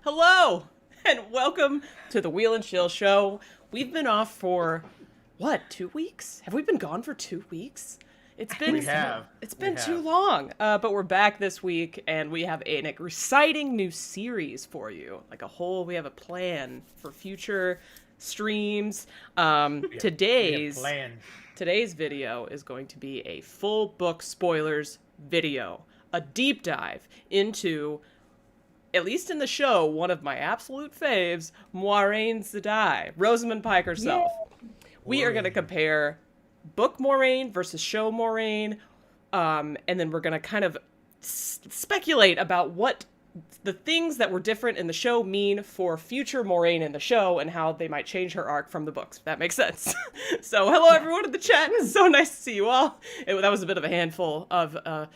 Hello, and welcome to the Wheel and Chill Show. We've been off for, 2 weeks? Have we been gone for 2 weeks? It's been We have. it's We been too have. long, but we're back this week, and we have an exciting new series for you. We have a plan for future streams. We have planned. Today's video is going to be a full book spoilers video, a deep dive into, at least in the show, one of my absolute faves, Moiraine Sedai, Rosamund Pike herself. We are going to compare book Moiraine versus show Moiraine, and then we're going to kind of speculate about what the things that were different in the show mean for future Moiraine in the show and how they might change her arc from the books, if that makes sense. So hello everyone in the chat. It's so nice to see you all. That was a bit of a handful of a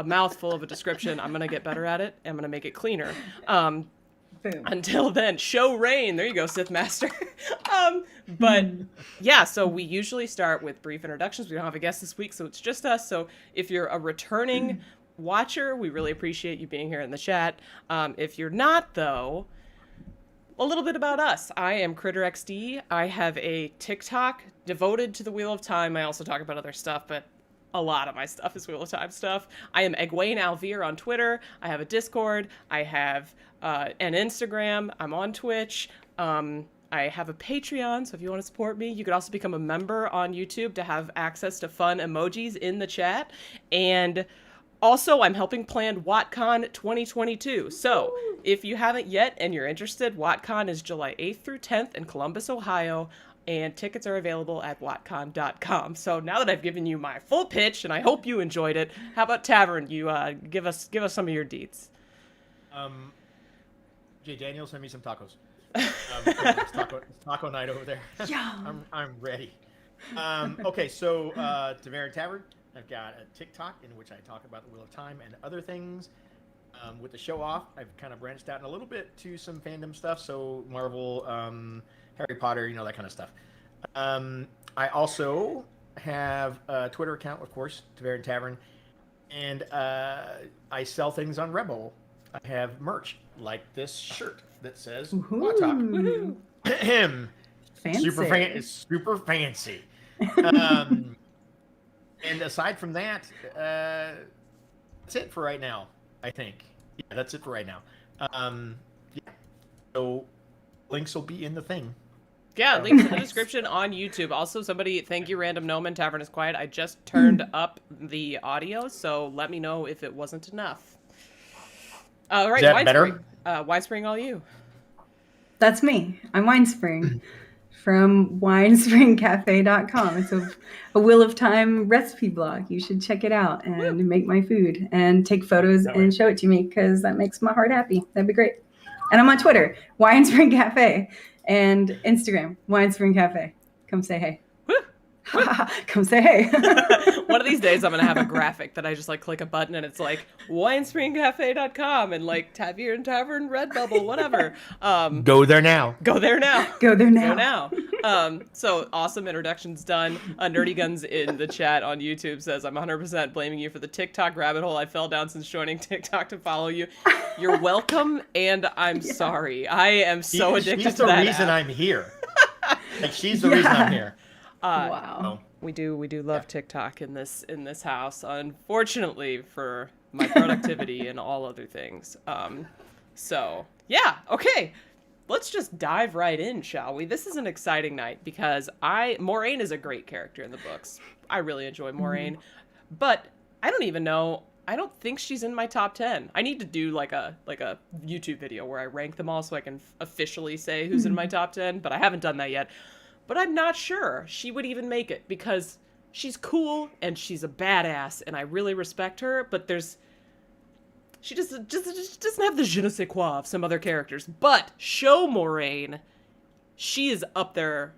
mouthful of a description. I'm going to get better at it. I'm going to make it cleaner. Until then, show Rain. There you go, Sith Master. But yeah, so we usually start with brief introductions. We don't have a guest this week, so it's just us. So if you're a returning watcher, we really appreciate you being here in the chat. If you're not, though, a little bit about us. I am Kritter XD. I have a TikTok devoted to the Wheel of Time. I also talk about other stuff, but a lot of my stuff is Wheel of Time stuff. I am Egwene Alvear on Twitter. I have a Discord. I have an Instagram. I'm on Twitch. I have a Patreon, so if you want to support me, you could also become a member on YouTube to have access to fun emojis in the chat. And also, I'm helping plan WotCon 2022. So, if you haven't yet and you're interested, WotCon is July 8th through 10th in Columbus, Ohio, and tickets are available at wotcon.com. So now that I've given you my full pitch, and I hope you enjoyed it, how about Tavern? You give us some of your deets. Jay Daniel, send me some tacos. It's taco night over there. Yeah. I'm ready. Okay, so Tavern. I've got a TikTok in which I talk about the Wheel of Time and other things. With the show off, I've kind of branched out in a little bit to some fandom stuff. So Marvel, Harry Potter, that kind of stuff. I also have a Twitter account, of course, Tavern, and I sell things on Rebel. I have merch like this shirt that says Hot Talk. Fancy. Super fancy. And aside from that, that's it for right now, I think. Yeah, that's it for right now. Yeah. So links will be in the thing. Yeah, links in the description on YouTube. Also, thank you, Random Gnome and Tavern is Quiet. I just turned up the audio, so let me know if it wasn't enough. All right, Is that better? Winespring, all you. That's me. I'm Winespring from winespringcafe.com. It's a Wheel of Time recipe blog. You should check it out and make my food and take photos and show it to me because that makes my heart happy. That'd be great. And I'm on Twitter, Winespring Cafe, and Instagram, Winespring Cafe. Come say hey. Come say hey. One of these days I'm going to have a graphic that I just click a button and it's like winespringcafe.com and Tavern, Redbubble, whatever. Go there now. Go there now. Go there now. Go now. So awesome introductions done. Nerdy Guns in the chat on YouTube says, I'm 100% blaming you for the TikTok rabbit hole I fell down since joining TikTok to follow you. You're welcome, and I'm sorry. I am so addicted to that. She's the reason I'm here. She's the reason I'm here. Wow. We do love TikTok in this house, unfortunately for my productivity and all other things. So yeah, okay. Let's just dive right in, shall we? This is an exciting night because Moiraine is a great character in the books. I really enjoy Moiraine, but I don't think she's in my top 10. I need to do a YouTube video where I rank them all so I can officially say who's in my top 10, but I haven't done that yet. But I'm not sure she would even make it because she's cool and she's a badass and I really respect her, but she just doesn't have the je ne sais quoi of some other characters. But show Moiraine, she is up there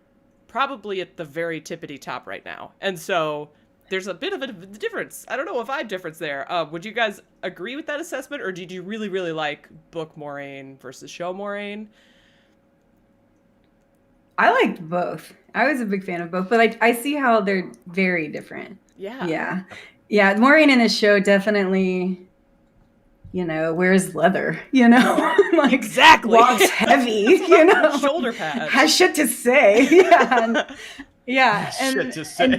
probably at the very tippity top right now. And so there's a bit of a difference. I don't know if I have difference there. Would you guys agree with that assessment, or did you really, really like book Moiraine versus show Moiraine? I liked both. I was a big fan of both, but I see how they're very different. Yeah. Yeah. Yeah. Moiraine in this show definitely wears leather, like Exactly. walks heavy, Shoulder pads. has shit to say. Yeah. Shit to say. And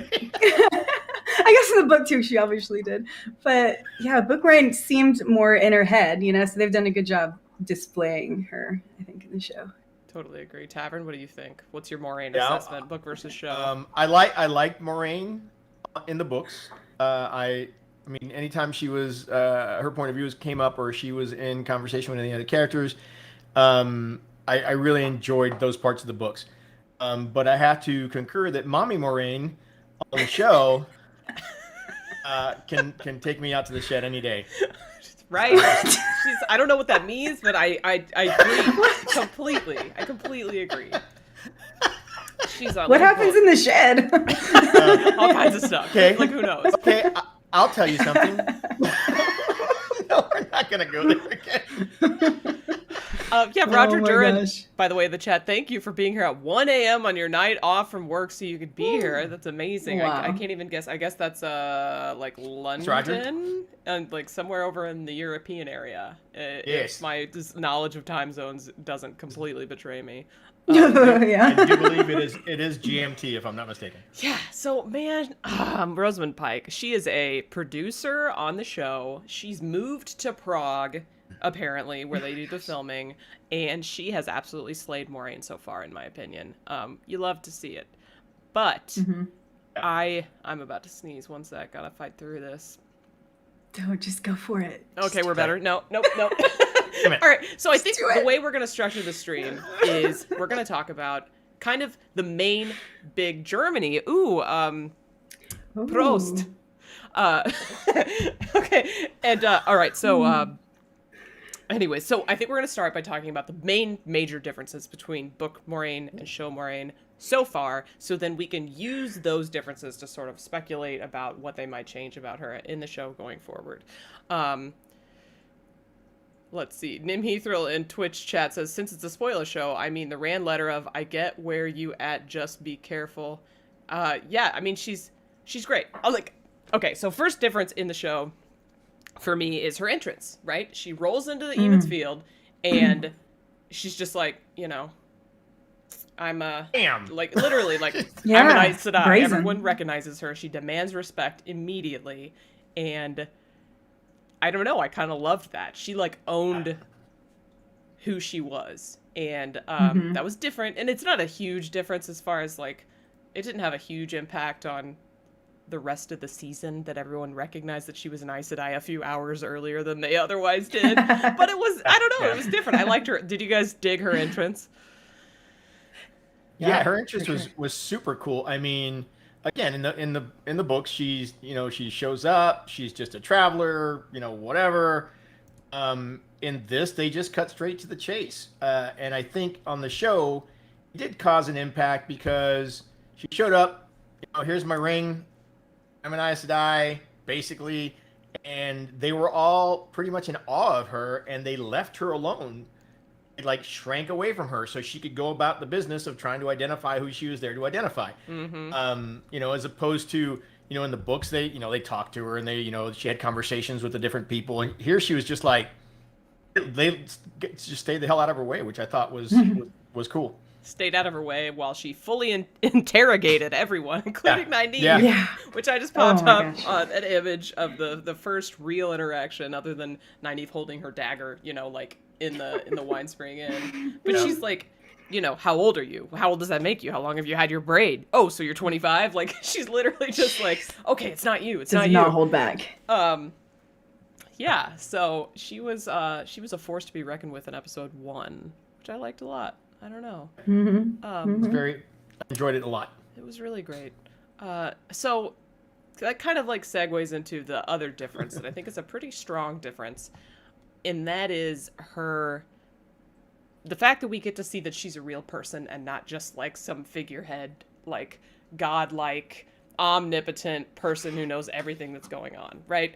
I guess in the book too, she obviously did. But yeah, Book Moiraine seemed more in her head, so they've done a good job displaying her, I think, in the show. Totally agree. Tavern, what do you think? What's your Moiraine Yeah, assessment, book versus show? I like Moiraine in the books. I mean, anytime she was her point of view came up, or she was in conversation with any other characters, I really enjoyed those parts of the books. But I have to concur that Mommy Moiraine on the show can take me out to the shed any day. Right? I don't know what that means, but I agree completely. I completely agree. She's on. What happens in the shed? All kinds of stuff. Okay. Like, who knows? Okay, I'll tell you something. No, we're not gonna go there again. Yeah, Roger Oh my Duran, gosh. by the way, the chat, thank you for being here at 1 a.m. on your night off from work so you could be here. That's amazing. Wow. I can't even guess. I guess that's like London and like somewhere over in the European area. Yes. If my knowledge of time zones doesn't completely betray me. Yeah. I do believe it is GMT, if I'm not mistaken. Yeah, so man, Rosamund Pike, she is a producer on the show. She's moved to Prague, apparently, where they do the filming, and she has absolutely slayed Moiraine so far, in my opinion. You love to see it. But I'm about to sneeze. One sec, gotta fight through this. Don't just go for it. Okay, we're better. No. Damn it. All right, so I think do the it. way we're going to structure the stream is we're going to talk about kind of the main big Germany. Ooh, Prost. Okay, and all right, so anyway, so I think we're going to start by talking about the main major differences between book Moiraine and show Moiraine so far, so then we can use those differences to sort of speculate about what they might change about her in the show going forward. Let's see. Nim Heathril in Twitch chat says, since it's a spoiler show, I mean the Rand letter of I get where you at, just be careful. Yeah, I mean she's great. Okay, so first difference in the show for me is her entrance, right? She rolls into the Eamon's Field and she's just like, I'm Damn. like literally like Yeah, I'm an Aes Sedai. brazen. Everyone recognizes her. She demands respect immediately, and I don't know. I kind of loved that. She like owned who she was, and that was different. And it's not a huge difference as far as like it didn't have a huge impact on the rest of the season that everyone recognized that she was an Aes Sedai a few hours earlier than they otherwise did. But it was I don't know. It was different. I liked her. Did you guys dig her entrance? Yeah, her entrance was super cool. I mean, again, in the book, she's she shows up, she's just a traveler, whatever. In this, they just cut straight to the chase, and I think on the show, it did cause an impact because she showed up. Here's my ring. I'm an Aes Sedai, basically, and they were all pretty much in awe of her, and they left her alone. Like shrank away from her so she could go about the business of trying to identify who she was there to identify. As opposed to, in the books, they talked to her and they, she had conversations with the different people. And here she was just like, they just stayed the hell out of her way, which I thought was cool. Stayed out of her way while she fully interrogated everyone, including Nynaeve, Yeah. which I just popped my up gosh. on an image of the first real interaction other than Nynaeve holding her dagger, like in the Winespring Inn. But she's like, how old are you? How old does that make you? How long have you had your braid? Oh, so you're 25? Like, she's literally just like, okay, it's not you. It's Does not you. not hold back. Yeah, so she was a force to be reckoned with in episode 1, which I liked a lot. I don't know. I enjoyed it a lot. It was really great. So that kind of like segues into the other difference that I think is a pretty strong difference. And that is the fact that we get to see that she's a real person and not just like some figurehead, like godlike, omnipotent person who knows everything that's going on, right?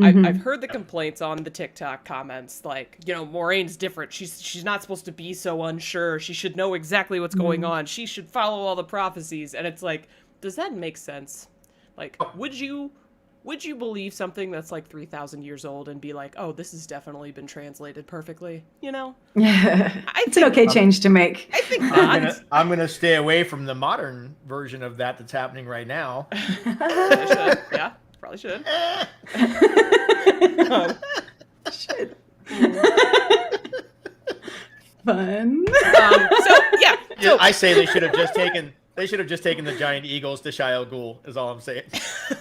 I've heard the complaints on the TikTok comments, like, Moiraine's different. She's not supposed to be so unsure. She should know exactly what's going on. She should follow all the prophecies. And it's like, does that make sense? Like, would you would you believe something that's like 3,000 years old and be like, oh, this has definitely been translated perfectly? You know? It's an okay change to make. I think not. I'm gonna stay away from the modern version of that's happening right now. Probably should. Yeah, probably should. Shit. Fun. So I say they should have just taken the giant eagles to Shia Ghul. Is all I'm saying.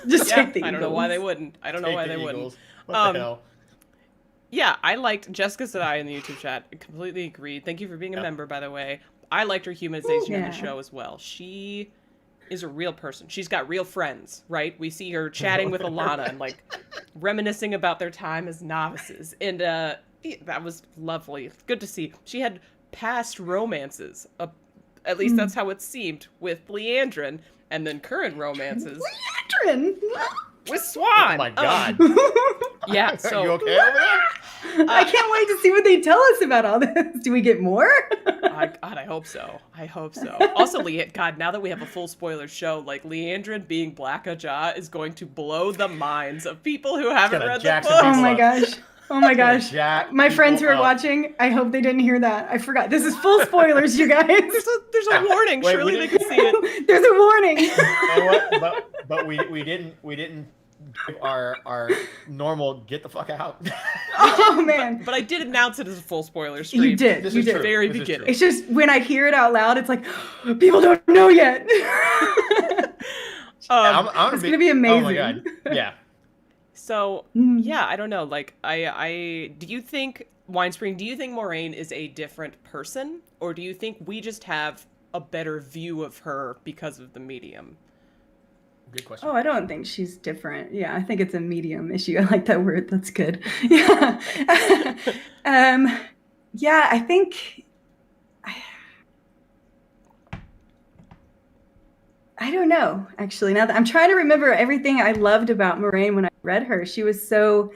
Just take the I don't know why they wouldn't. I don't know why they wouldn't. What the hell? Yeah, I liked Jessica said I in the YouTube chat. Completely agreed. Thank you for being a member, by the way. I liked her humanization in the show as well. She is a real person. She's got real friends, right? We see her chatting with Alana and like reminiscing about their time as novices. And that was lovely. Good to see. She had past romances. At least that's how it seemed with Leandrin, and then current romances. Leandrin! With Swan! Oh my god. Yeah, so... Are you okay over there? I can't wait to see what they tell us about all this. Do we get more? God, I hope so. I hope so. Also, God, now that we have a full spoiler show, like, Leandrin being Black Ajah is going to blow the minds of people who haven't read the Jackson book. Oh my gosh. Oh my gosh. Jack My friends who are people up. watching, I hope they didn't hear that. I forgot. This is full spoilers, you guys. There's a warning. Wait, Surely we they can see it. There's a warning. You know what? But we didn't give our normal get the fuck out. Oh man. But I did announce it as a full spoiler stream. You did. This You is did. true. Very This is beginning. true. It's just when I hear it out loud, it's like people don't know yet. It's gonna be amazing. Oh my god. Yeah. So, yeah, I don't know. Like, do you think, Winespring, do you think Moiraine is a different person? Or do you think we just have a better view of her because of the medium? Good question. Oh, I don't think she's different. Yeah, I think it's a medium issue. I like that word. That's good. Yeah. Yeah, I think I don't know, actually. Now that I'm trying to remember everything I loved about Moiraine when I read her. She was so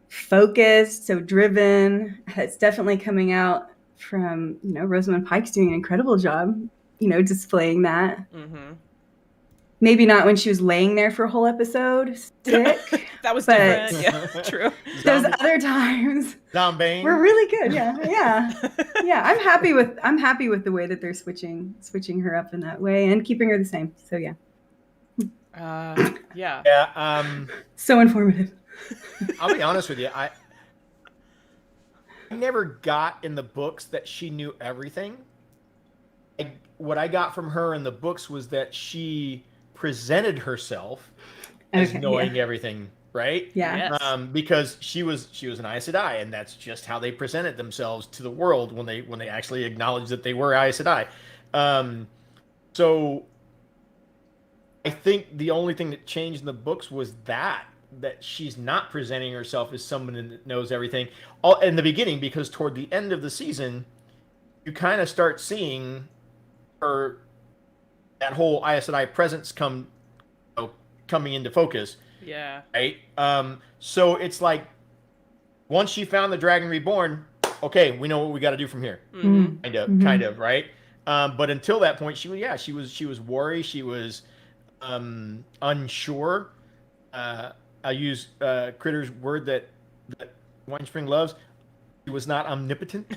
focused, so driven. It's definitely coming out from, Rosamund Pike's doing an incredible job, displaying that. Mm-hmm. Maybe not when she was laying there for a whole episode, sick. That was but different. Yeah, true. Those other times Zombie. were really good. Yeah. I'm happy with the way that they're switching her up in that way and keeping her the same. So yeah. Yeah. Yeah. So informative. I'll be honest with you. I never got in the books that she knew everything. What I got from her in the books was that she presented herself as knowing everything, right? Yeah. Yes. Because she was an Aes Sedai, and that's just how they presented themselves to the world when they actually acknowledged that they were Aes Sedai. So I think the only thing that changed in the books was that she's not presenting herself as someone that knows everything all in the beginning, because toward the end of the season, you kind of start seeing her, that whole Aes Sedai presence coming into focus. Yeah. Right? So it's like, once she found the Dragon Reborn, okay, we know what we got to do from here. Mm-hmm. Kind of, right? But until that point, she was worried. She was unsure. I'll use Kritter's word that Winespring loves. She was not omnipotent.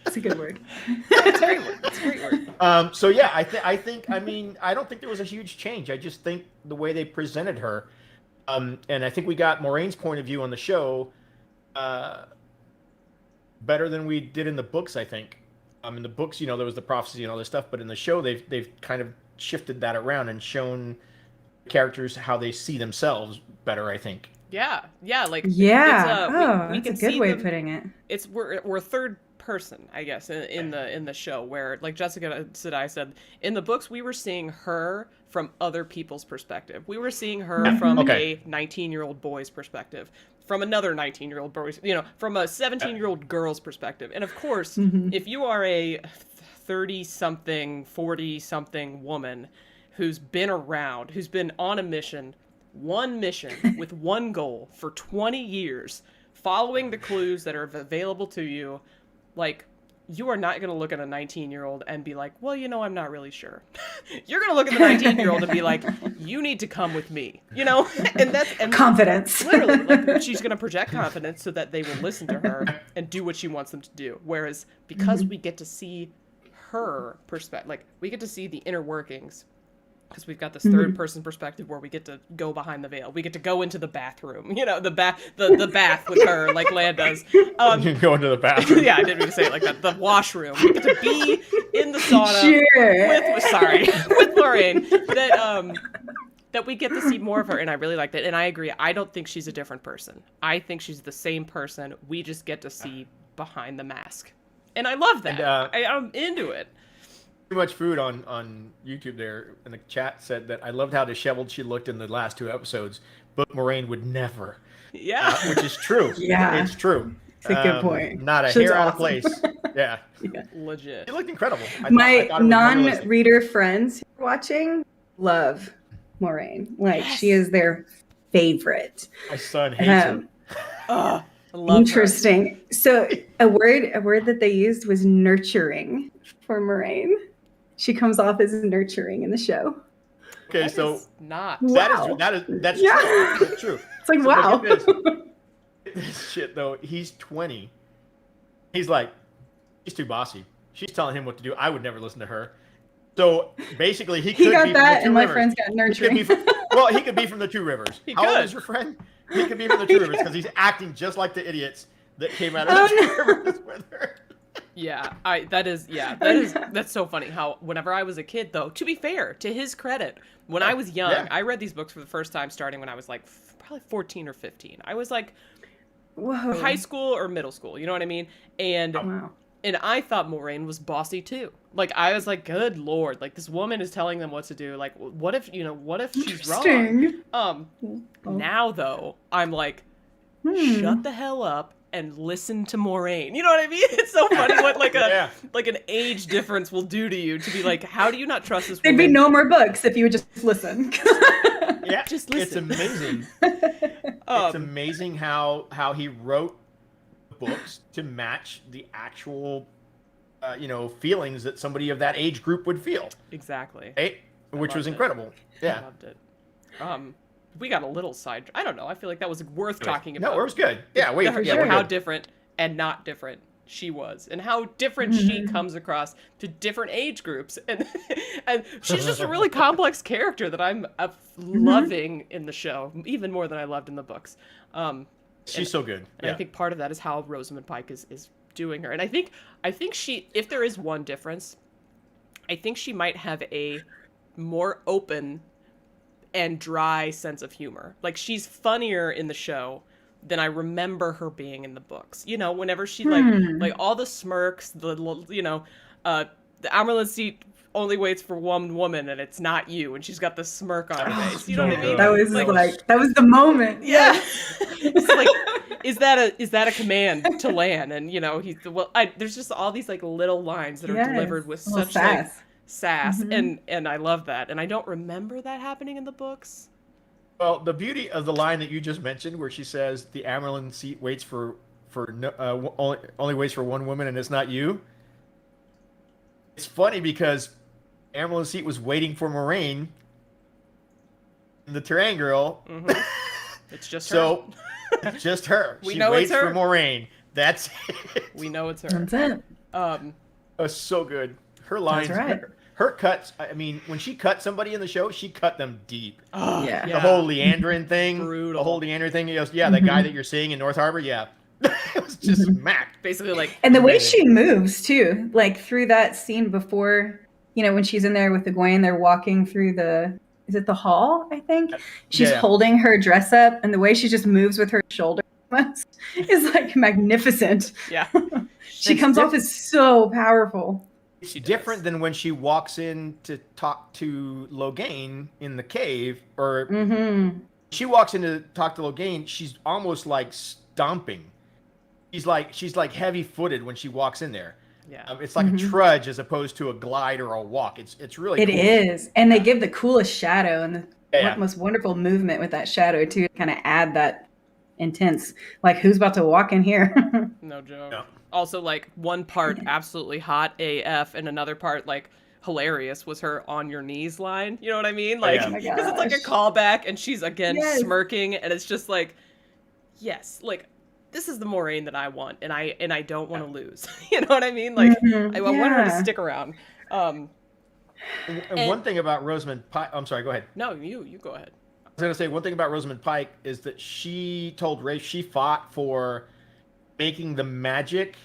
That's a good word. It's a great word. It's a great word. So yeah, I don't think there was a huge change. I just think the way they presented her, and I think we got Moraine's point of view on the show better than we did in the books. I think in the books, there was the prophecy and all this stuff, but in the show, they've kind of shifted that around and shown characters how they see themselves better, I think. Yeah. Like, Yeah. we That's can a good see way of putting it. We're third person, I guess, in the show, where, like Jessica Sedai said, in the books we were seeing her from other people's perspective. We were seeing her from a 19-year-old boy's perspective, from another 19-year-old boy's, from a 17-year-old girl's perspective. And of course, if you are a 30-something, 40-something woman who's been around, who's been on a mission, one mission with one goal for 20 years, following the clues that are available to you, like, you are not going to look at a 19-year-old and be like, well, I'm not really sure. You're going to look at the 19-year-old and be like, you need to come with me, and that's confidence. Literally, like, she's going to project confidence so that they will listen to her and do what she wants them to do. Whereas because we get to see her perspective, like we get to see the inner workings, because we've got this third person perspective where we get to go behind the veil. We get to go into the bathroom, the bath with her, like Lan does. You can go into the bathroom. Yeah, I didn't mean to say it like that. The washroom. We get to be in the sauna with Moiraine. That we get to see more of her, and I really like that. And I agree. I don't think she's a different person. I think she's the same person. We just get to see behind the mask, and I love that. And, I'm into it. Too much food on YouTube there, and the chat said that I loved how disheveled she looked in the last 2 episodes, but Moiraine would never. Yeah, which is true. Yeah, it's true. It's a good point. Not a She was hair out of awesome. place. Yeah, legit. She looked incredible. My non-reader friends who are watching love Moiraine. Like she is their favorite. My son hates her. I love Interesting. Her. So a word that they used was nurturing for Moiraine. She comes off as nurturing in the show. Okay, that so is not wow. That's yeah. true. That's true. It's like, so wow. This shit though, he's 20. He's like, she's too bossy. She's telling him what to do. I would never listen to her. So basically, he could got be that, from the Two and Rivers. my friends got nurturing. He could be from the Two Rivers. How old is your friend? He could be from the Two Rivers because he's acting just like the idiots that came out of the Two Rivers with her. Yeah, that's so funny how whenever I was a kid, though, to be fair, to his credit, when I was young, I read these books for the first time starting when I was like probably 14 or 15. I was like high school or middle school, you know what I mean? And and I thought Moiraine was bossy too. Like I was like, good Lord, like this woman is telling them what to do. Like what if she's wrong? Now though, I'm like, shut the hell up and listen to Moiraine. You know what I mean? It's so funny what like an age difference will do to you, to be like, how do you not trust this woman? There'd be no more books if you would just listen. Yeah, just listen. It's amazing. It's amazing how he wrote books to match the actual feelings that somebody of that age group would feel. Exactly. Right? Which was incredible. Yeah. I loved it. We got a little side. I don't know. I feel like that was worth talking about. No, it was good. Yeah, how different and not different she was, and how different she comes across to different age groups, and she's just a really complex character that I'm loving in the show even more than I loved in the books. She's so good. And I think part of that is how Rosamund Pike is doing her, and I think she, if there is one difference, I think she might have a more open and dry sense of humor. Like she's funnier in the show than I remember her being in the books. Whenever she like all the smirks, the Amerlin seat only waits for one woman and it's not you, and she's got the smirk on her face. You know what I mean? That was that was the moment. Yeah. It's like, is that a command to Lan? And there's just all these like little lines that are delivered with such sass, and I love that, and I don't remember that happening in the books. Well, the beauty of the line that you just mentioned, where she says the Amerlin seat waits only waits for one woman, and it's not you. It's funny because Amerlin seat was waiting for Moiraine, the Terran girl. It's just her. It's just her. We she know waits it's her. for Moiraine. That's it. We know it's her. That's it. It's so good. Her lines. That's right. Her cuts, I mean, when she cut somebody in the show, she cut them deep. Oh, yeah. The whole Leandrin thing. Brutal. The whole Leandrin thing. He goes, that guy that you're seeing in North Harbor, it was just smacked. Basically, like... And the way she moves, too. Like, through that scene before, when she's in there with Egwene, they're walking through is it the hall, I think? She's holding her dress up, and the way she just moves with her shoulder is, like, magnificent. Yeah. She comes off as so powerful. It's different than when she walks in to talk to Logain in the cave, or she walks in to talk to Logain. She's almost like stomping. She's like heavy-footed when she walks in there. Yeah, it's like a trudge as opposed to a glide or a walk. It's really cool. It is, and they give the coolest shadow and the Yeah. most wonderful movement with that shadow too, to kind of add that intense. Like, who's about to walk in here? No joke. Yeah. Also, like, one part absolutely hot AF and another part, like, hilarious was her on your knees line. You know what I mean? Like, yeah. Oh my because it's like a gosh. callback and she's again Yes. smirking and it's just like, yes, like, this is the Moiraine that I want and I don't want to lose. You know what I mean? Like, Mhm. I want her to Yeah. stick around. And one thing about Rosamund Pike, I'm sorry, go ahead. No, you go ahead. I was going to say one thing about Rosamund Pike is that she told Rafe she fought for making the magic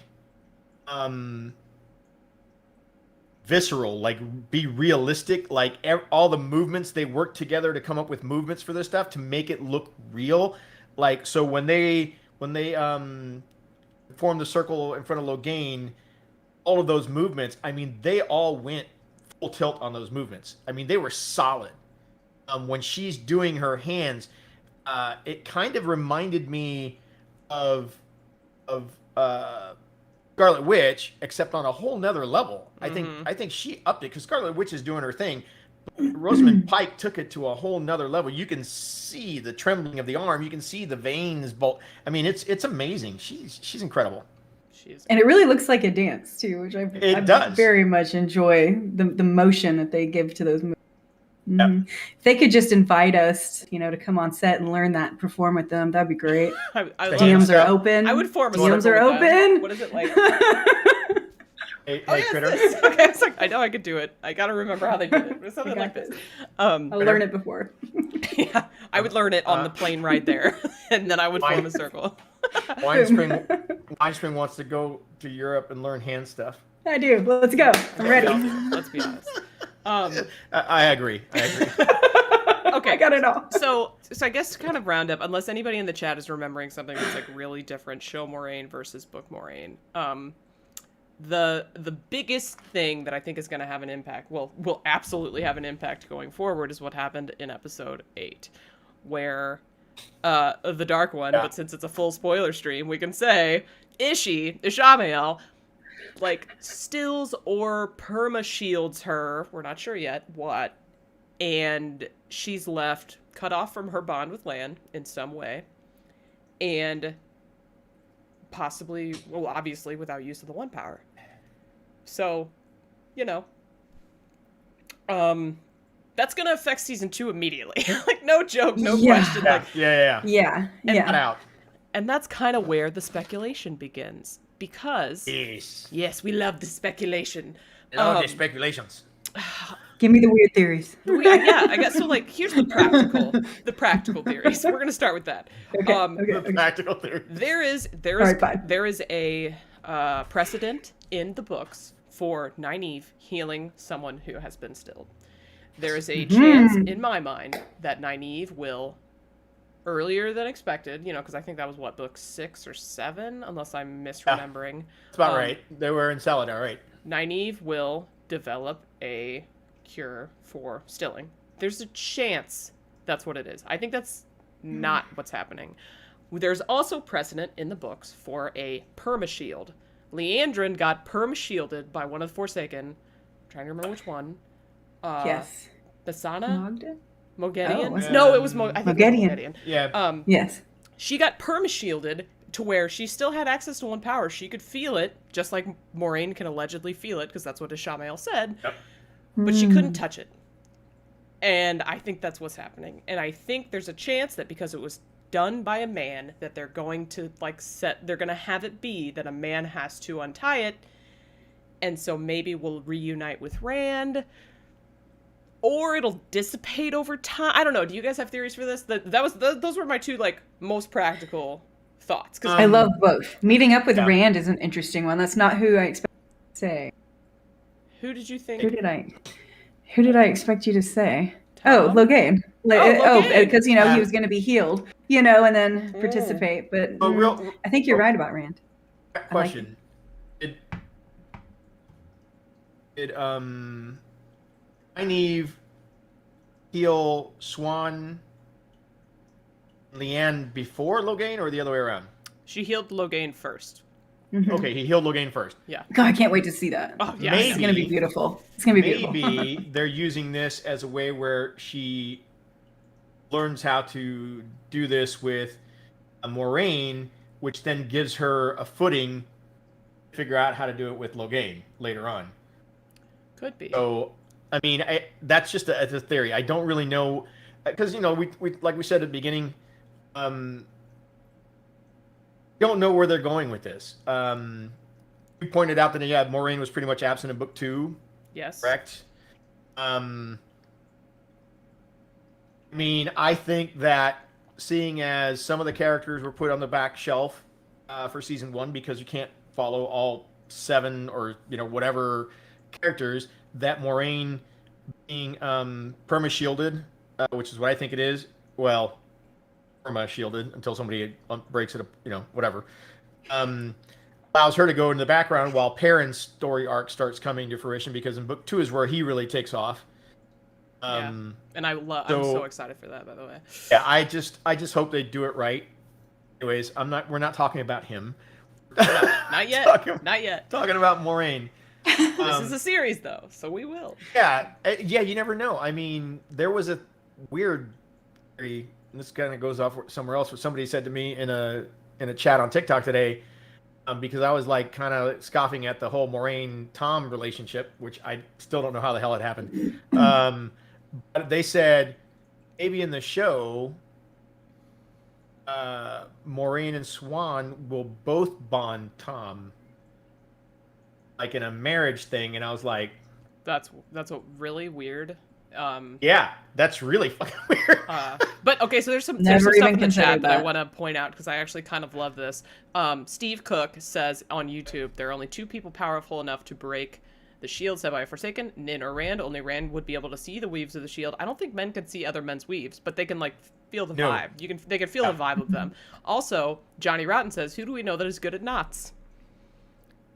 visceral, like be realistic, like all the movements they worked together to come up with movements for this stuff to make it look real. Like, so when they formed the circle in front of Logain, all of those movements, I mean, they all went full tilt on those movements. I mean, they were solid. When she's doing her hands, it kind of reminded me of Scarlet Witch, except on a whole nother level. I think she upped it because Scarlet Witch is doing her thing. Rosamund Pike took it to a whole nother level. You can see the trembling of the arm. You can see the veins bolt. I mean, it's amazing. She's incredible. And it really looks like a dance too, which I does. very much enjoy the motion that they give to those moves. Yep. If they could just invite us, to come on set and learn that and perform with them, that'd be great. I love DMs that. are open. I would form a DMs circle are with them. open. What is it like? Hey, Oh, yes, Kritter. this. Okay, I was like, I know I could do it. I gotta remember how they did it. It was something I like got this. I'll learn it before. Yeah, I would learn it on the plane ride there, and then I would form a circle. Winespring wants to go to Europe and learn hand stuff. I do. Let's go. I'm ready. Let's be honest. I agree. Okay, I got it all. So I guess to kind of round up, unless anybody in the chat is remembering something that's like really different, show Moiraine versus book Moiraine. The biggest thing that I think is going to have an impact, will absolutely have an impact going forward, is what happened in episode 8, where the Dark One, but since it's a full spoiler stream, we can say Ishamael, like, stills or perma shields her. We're not sure yet what, and she's left cut off from her bond with Lan in some way, and possibly, well, obviously without use of the One Power. So, that's gonna affect season 2 immediately. Like, no joke, no question. Like, Yeah. Not out. and that's kind of where the speculation begins, because yes, we love the speculation. The speculations. Give me the weird theories. Yeah, I guess so. Like, here's the practical theories. We're gonna start with that. Okay. Practical theory. There is right, fine. there is a precedent in the books for Nynaeve healing someone who has been stilled. There is a chance, in my mind, that Nynaeve will, earlier than expected, because I think that was, what, book 6 or 7, unless I'm misremembering. That's about right. They were in Celadar, right? Nynaeve will develop a cure for stilling. There's a chance that's what it is. I think that's not what's happening. There's also precedent in the books for a perma-shield. Leandrin got perma-shielded by one of the Forsaken. I'm trying to remember which one. Yes. Basana? Mogden? Mogedion? Oh, was it? No, it was I think it was Mogedion. Yeah. Yes. She got perma-shielded to where she still had access to One Power. She could feel it, just like Moiraine can allegedly feel it, because that's what Ishamael said. Yep. But she couldn't touch it. And I think that's what's happening. And I think there's a chance that because it was done by a man, that they're going to, they're going to have it be that a man has to untie it. And so maybe we'll reunite with Rand. Or it'll dissipate over time. I don't know. Do you guys have theories for this? Those were my two, most practical thoughts. I love both. Meeting up with Rand is an interesting one. That's not who I expected to say. Who did you think? Who did I expect you to say? Tom? Oh, Logain. Logain. Because he was going to be healed, and then participate. But I think you're right about Rand. Question: Did Nynaeve heal Swan, Leanne before Logain, or the other way around? She healed Logain first. Mm-hmm. Okay, he healed Logain first. Yeah. God, I can't wait to see that. Oh, yeah. It's going to be beautiful. It's going to be beautiful. Maybe they're using this as a way where she learns how to do this with Moiraine, which then gives her a footing to figure out how to do it with Logain later on. Could be. So, I mean, that's just a theory. I don't really know, because we like we said at the beginning, don't know where they're going with this. We pointed out that Moiraine was pretty much absent in book 2. Yes. Correct. I mean, I think that seeing as some of the characters were put on the back shelf for season 1 because you can't follow all 7 or whatever characters, that Moiraine being perma-shielded, which is what I think it is. Well, perma-shielded until somebody breaks it, whatever. Allows her to go in the background while Perrin's story arc starts coming to fruition, because in book 2 is where he really takes off. And I'm so excited for that, by the way. Yeah, I just hope they do it right. Anyways, we're not talking about him. Not yet. Not yet. Talking about Moiraine. This is a series, though, so we will. Yeah, you never know. I mean, there was a weird theory, and this kind of goes off somewhere else, what somebody said to me in a chat on TikTok today, because I was like kind of scoffing at the whole Moiraine-Tom relationship, which I still don't know how the hell it happened. But they said maybe in the show, Moiraine and Swan will both bond Tom, like in a marriage thing, and I was like, that's really weird. Yeah, that's really fucking weird. But okay, so there's some stuff in the chat that I want to point out because I actually kind of love this. Steve Cook says on YouTube there are only 2 people powerful enough to break the shield set by Forsaken, Nin or Rand. Only Rand would be able to see the weaves of the shield. I don't think men can see other men's weaves, but they can like feel the vibe. They can feel the vibe of them. Also, Johnny Rotten says, "Who do we know that is good at knots?"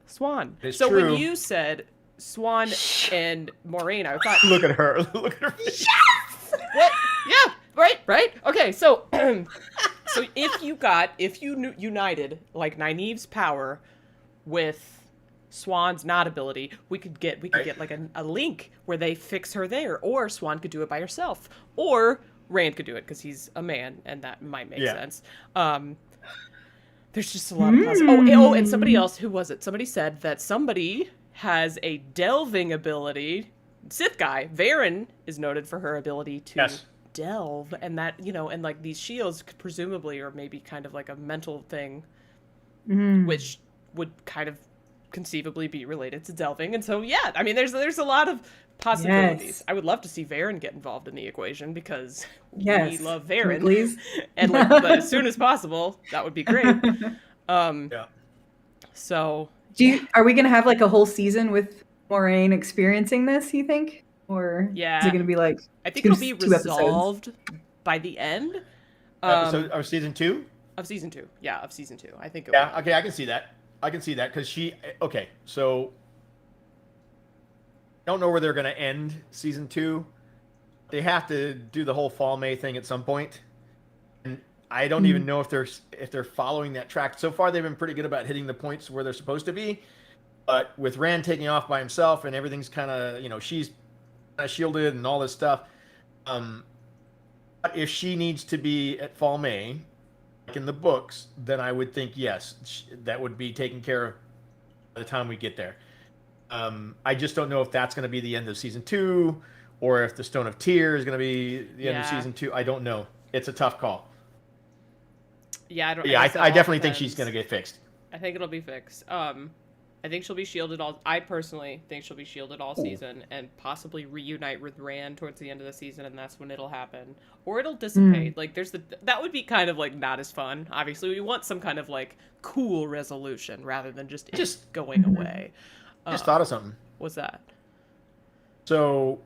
Swan. It's so true. when you said Swan and Moiraine, I thought, look at her. Look at her face. Yes! What? Yeah. Right. Okay. So, so if you united like Nynaeve's power with Swan's knot ability, we could get like a link where they fix her there, or Swan could do it by herself, or Rand could do it because he's a man, and that might make sense. There's just a lot of possibilities. Oh, and somebody else, who was it? Somebody said that somebody has a delving ability. Sith guy, Varen, is noted for her ability to delve, and that, and like these shields presumably are maybe kind of like a mental thing, which would kind of conceivably be related to delving. And so, yeah, I mean, there's a lot of possibilities. Yes. I would love to see Varen get involved in the equation because we love Varen. Please. And like as soon as possible, that would be great. So are we gonna have like a whole season with Moiraine experiencing this, you think? Or is it gonna be like, I think it'll be resolved by the end of season 2? Of season 2. Yeah, of season 2. I think okay, I can see that. Because so I don't know where they're going to end season 2. They have to do the whole Fall May thing at some point, and I don't even know if they're following that track. So far, they've been pretty good about hitting the points where they're supposed to be, but with Rand taking off by himself and everything's kind of she's kind of shielded and all this stuff. If she needs to be at Fall May, like in the books, then I would think yes, that would be taken care of by the time we get there. I just don't know if that's going to be the end of season 2, or if the Stone of Tears is going to be the end of season 2. I don't know. It's a tough call. Yeah, I definitely think she's going to get fixed. I think it'll be fixed. I think she'll be shielded I personally think she'll be shielded all season and possibly reunite with Rand towards the end of the season, and that's when it'll happen. Or it'll dissipate. Like that would be kind of like not as fun. Obviously, we want some kind of like cool resolution rather than just going away. Just thought of something. What's that? So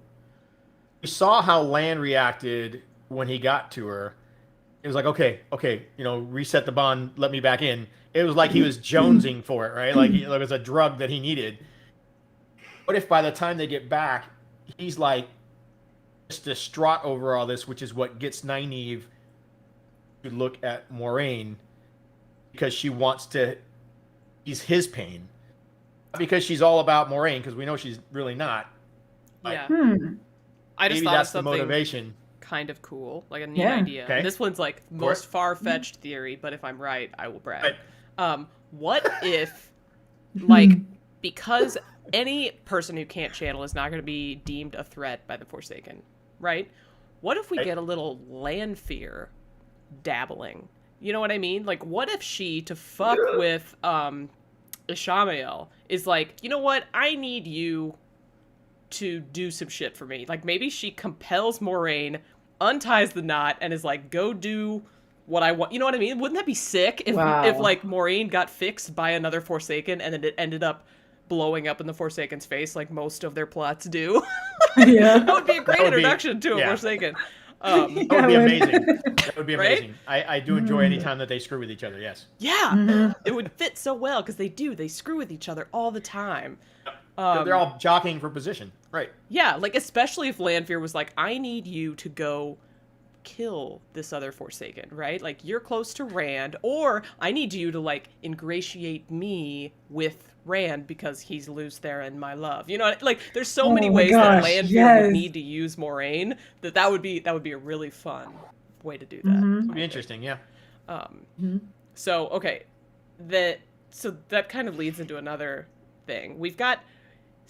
we saw how Lan reacted when he got to her. It was like, okay, reset the bond, let me back in. It was like he was jonesing for it, right? Like it was a drug that he needed. What if by the time they get back, he's like just distraught over all this, which is what gets Nynaeve to look at Moiraine because she wants to ease his pain. Because she's all about Moiraine, because we know she's really not. Yeah. I just thought that's the motivation. kind of cool, like a neat Yeah. idea. Okay. This one's like most far-fetched theory, but if I'm right, I will brag. Right. What if, like, because any person who can't channel is not going to be deemed a threat by the Forsaken, right? What if we get a little Lanfear dabbling? You know what I mean? Like, what if she, to fuck with Ishamael, is like, you know what? I need you to do some shit for me. Like, maybe she compels Moiraine, unties the knot, and is like, go do what I want. You know what I mean? Wouldn't that be sick if like Moiraine got fixed by another Forsaken and then it ended up blowing up in the Forsaken's face like most of their plots do? Yeah. That would be a great introduction to a Forsaken. That would be amazing. That would be Right? amazing. I do enjoy any time that they screw with each other. Yes. Yeah, it would fit so well because they screw with each other all the time. They're all jockeying for position. Right. Yeah, like especially if Lanfear was like, I need you to go kill this other Forsaken, right? Like, you're close to Rand, or I need you to like ingratiate me with Rand because he's loose there in my love. You know, like there's so many ways that Lanfear would need to use Moiraine that would be a really fun way to do that. Mm-hmm. It'd be interesting. Yeah. So okay, so that kind of leads into another thing. We've got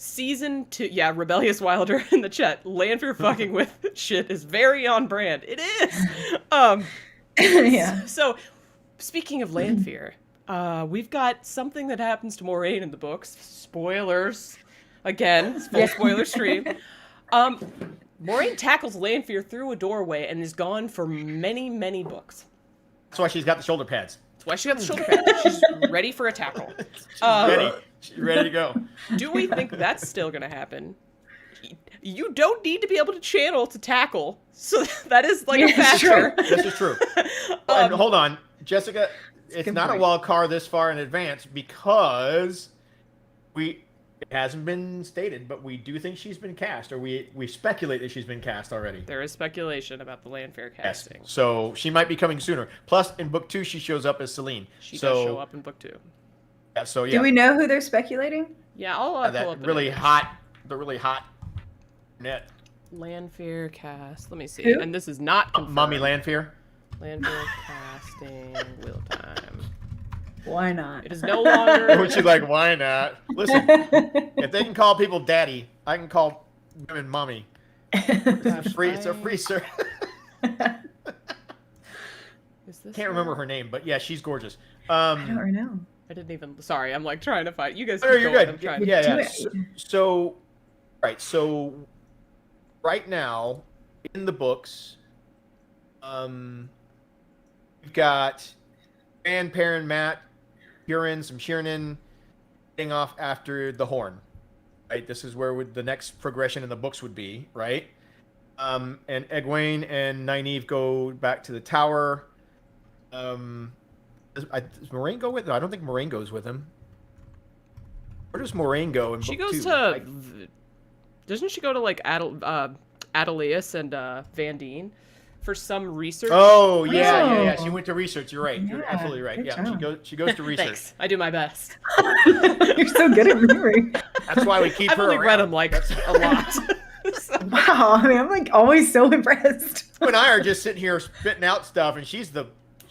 Season 2, yeah, Rebellious Wilder in the chat. Lanfear fucking with shit is very on brand. It is. Yeah. So, speaking of Lanfear, we've got something that happens to Moiraine in the books. Spoilers. Again, it's full spoiler stream. Moiraine tackles Lanfear through a doorway and is gone for many, many books. That's why she's got the shoulder pads. That's why she got the shoulder pad. She's ready for a tackle. She's ready to go. Do we think that's still going to happen? You don't need to be able to channel to tackle, so that is like a factor. This is true. And hold on, Jessica. It's not a wild card this far in advance because it hasn't been stated, but we do think she's been cast, or we speculate that she's been cast already. There is speculation about the Lanfear casting. Yes. So she might be coming sooner. Plus, in book 2, she shows up as Selene. She does show up in book 2. Yeah. So yeah. Do we know who they're speculating? Yeah, I'll pull that up the really name. the really hot net. Lanfear cast. Let me see. Who? And this is not confirmed. Mommy Lanfear. Lanfear casting wheel time. Why not? It is no longer. Which is like, why not? Listen, if they can call people daddy, I can call women mommy. It's a free service. Can't remember her name, but yeah, she's gorgeous. I don't know. I didn't even. Sorry, I'm like trying to find. You guys. Oh, you're good. I'm trying. Yeah. So, right now, in the books, we've got Rand, Perrin, Matt, Huron, some Shiernan getting off after the Horn. Right. This is where the next progression in the books would be. Right. And Egwene and Nynaeve go back to the tower. Does Moiraine go with him? I don't think Moiraine goes with him. Where does Moiraine go in She book goes 2? to. Doesn't she go to like Adelius and Van Dien for some research? Oh yeah. She went to research. You're right. You're Yeah, absolutely right. good Yeah, job. she goes to research. Thanks. I do my best. You're so good at remembering. That's why we keep I've her only around. read them like a lot. So- Wow. I mean, I'm like always so impressed. You and I are just sitting here spitting out stuff, and she's the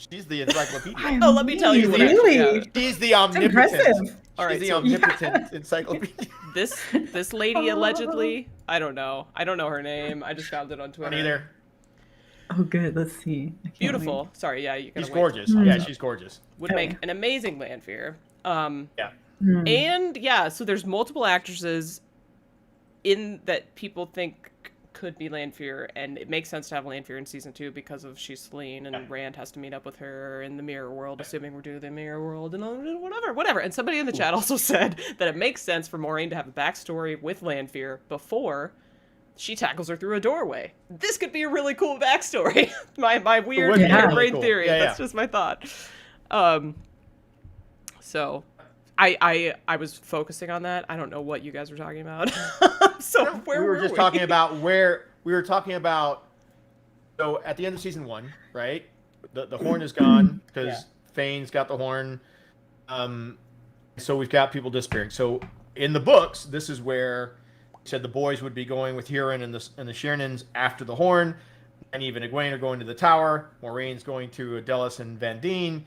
encyclopedia. Oh, let me tell you what Really? actually She's the omnipotent. Impressive. All right, She's the so- omnipotent encyclopedia. This lady allegedly, I don't know her name. I just found it on Twitter. Neither. Oh, good. Let's see. I can't Beautiful. wait. Sorry, yeah, you can. She's gorgeous. Mm. Yeah, she's gorgeous. Would make an amazing Lanfear. Yeah. Hmm. And yeah, so there's multiple actresses in that people think could be Lanfear, and it makes sense to have Lanfear in season 2 because of she's Selene, and Rand has to meet up with her in the mirror world, assuming we're doing the mirror world, and whatever. And somebody in the chat also said that it makes sense for Moiraine to have a backstory with Lanfear before she tackles her through a doorway. This could be a really cool backstory. my weird would be really brain cool. theory. Yeah, That's yeah. just my thought. So I was focusing on that. I don't know what you guys were talking about. So where we were were just talking about where we were talking about. So at the end of season 1, right? The horn is gone because Fane's got the horn. So we've got people disappearing. So in the books, this is where said the boys would be going with Huron and the Shiernans after the horn. Nynaeve and Egwene are going to the tower. Moraine's going to Adelis and Van Dien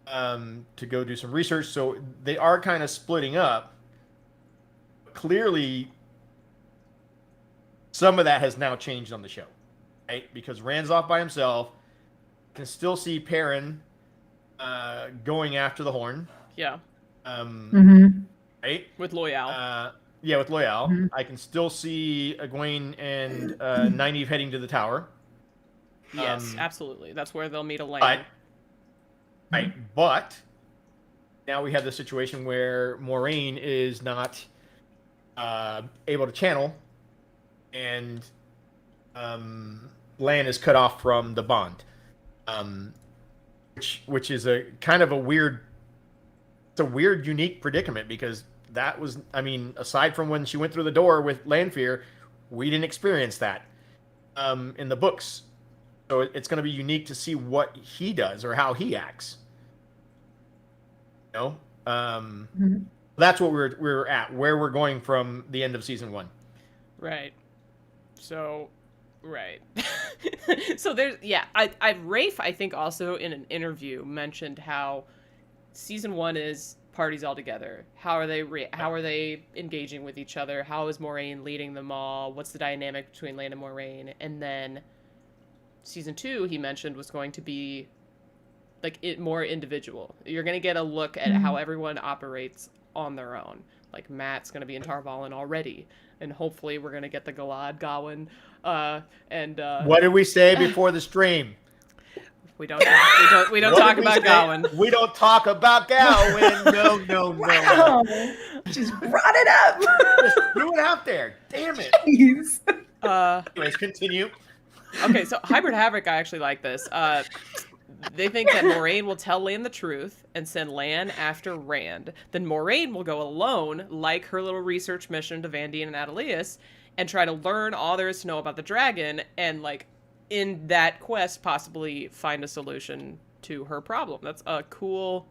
to go do some research. So they are kind of splitting up. Clearly, some of that has now changed on the show, right? Because Rand's off by himself. Can still see Perrin going after the horn. Yeah. Right? With Loyal. Yeah, with Loyal. I can still see Egwene and Nynaeve heading to the tower. Yes, absolutely. That's where they'll meet Elaine. Right. But now we have the situation where Moiraine is not able to channel, and Lan is cut off from the bond. Which is a kind of a weird, it's a weird, unique predicament, because that was, I mean, aside from when she went through the door with Lanfear, we didn't experience that in the books. So it's going to be unique to see what he does or how he acts. You know, that's what we're at, where we're going from the end of season 1. Right. So, right. So there's, Rafe, I think, also in an interview mentioned how season 1 is parties all together. How are they engaging with each other? How is Moiraine leading them all? What's the dynamic between Lan and Moiraine? And then season 2, he mentioned, was going to be like more individual. You're going to get a look at how everyone operates on their own. Like Matt's going to be in Tarvalin already, and hopefully we're going to get the Galad Gawain. What did we say before the stream? We don't talk about Gawain. We don't talk about Gawain. No. Wow. Just brought it up. Just threw it out there. Damn it. Jeez. Anyways, continue. Okay, so Hybrid Havoc, I actually like this. They think that Moiraine will tell Lan the truth and send Lan after Rand. Then Moiraine will go alone, like her little research mission to Van Dien and Adelius, and try to learn all there is to know about the dragon, and, like, in that quest, possibly find a solution to her problem. That's a cool...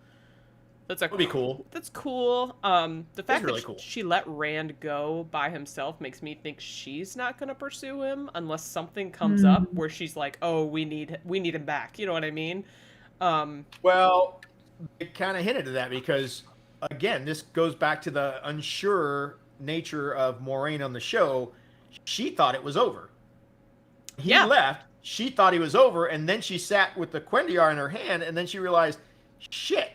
That'd be cool. That's cool. The fact really that cool. she let Rand go by himself makes me think she's not going to pursue him unless something comes up where she's like, "Oh, we need him back." You know what I mean? Well, it kind of hinted at that, because, again, this goes back to the unsure nature of Moiraine on the show. She thought it was over. He left. She thought he was over, and then she sat with the Quendiar in her hand, and then she realized, shit.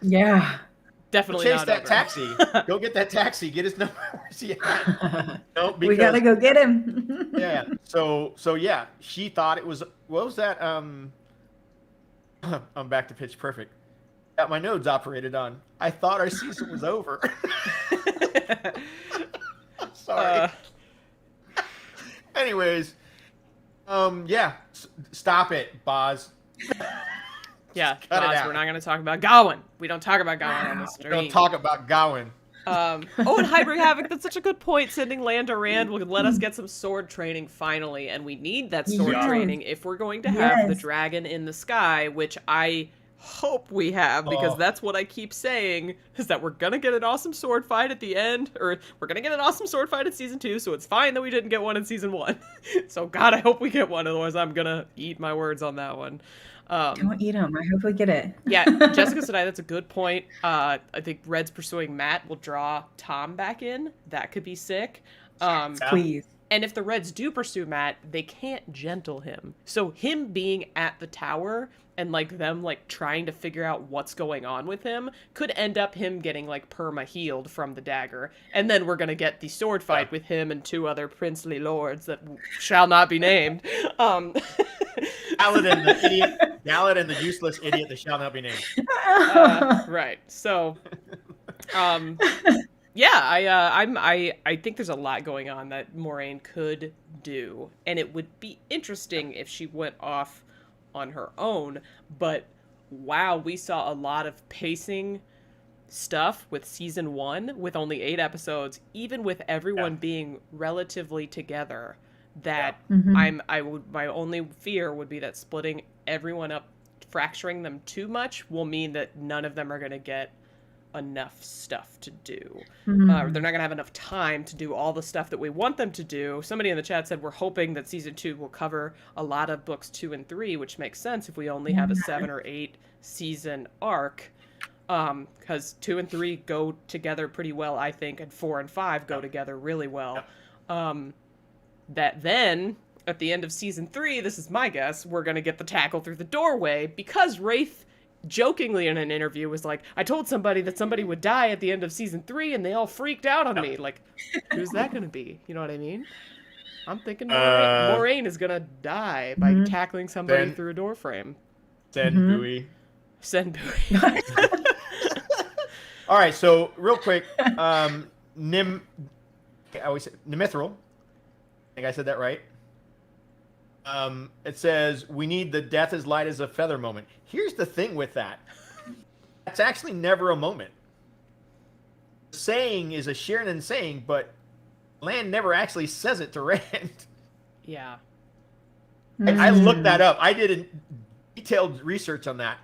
Yeah. Definitely chase not that over. Taxi. Go get that taxi. Get his number. Where's he at? No, because, we gotta go get him. Yeah. So yeah, she thought it was. What was that? I'm back to Pitch Perfect. Got my nodes operated on. I thought our season was over. Sorry. Anyways, stop it, Boz. Yeah, Cut it Boz, out. we're not going to talk about Gawain. We don't talk about Gawain on the stream. Don't talk about Gawain. And Hybrid Havoc, that's such a good point. Sending Lan to Rand will let us get some sword training finally, and we need that sword training if we're going to have the dragon in the sky, which I hope we have, because that's what I keep saying, is that we're going to get an awesome sword fight at the end, or we're going to get an awesome sword fight in season 2, so it's fine that we didn't get one in season 1. So God, I hope we get one, otherwise I'm going to eat my words on that one. Don't eat them. I hope we get it. Yeah, Jessica said that's a good point. I think Red's pursuing Matt will draw Tom back in. That could be sick. Please. And if the Reds do pursue Matt, they can't gentle him. So him being at the tower and like them like trying to figure out what's going on with him could end up him getting like perma healed from the dagger. And then we're going to get the sword fight with him and 2 other princely lords that shall not be named. Gallatin, the idiot. Gallatin, the useless idiot that shall not be named. Right. So, I think there's a lot going on that Moiraine could do, and it would be interesting if she went off on her own. But wow, we saw a lot of pacing stuff with season 1 with only 8 episodes, even with everyone being relatively together. That my only fear would be that splitting everyone up, fracturing them too much, will mean that none of them are going to get enough stuff to do. Mhm. They're not going to have enough time to do all the stuff that we want them to do. Somebody in the chat said we're hoping that season 2 will cover a lot of books 2 and 3, which makes sense if we only have a 7 or 8 season arc. Because 2 and 3 go together pretty well, I think, and 4 and 5 go together really well. That then, at the end of season 3, this is my guess, we're going to get the tackle through the doorway, because Rafe jokingly in an interview was like, I told somebody that somebody would die at the end of season 3, and they all freaked out on me. Like, who's that going to be? You know what I mean? I'm thinking Moiraine is going to die by tackling somebody through a door frame. Senbui. Senbui. All right, so real quick, Nimithril. I think I said that right. It says, we need the death as light as a feather moment. Here's the thing with that. That's actually never a moment. The saying is a Sheridan saying, but Lan never actually says it to Rand. Yeah. I looked that up. I did a detailed research on that,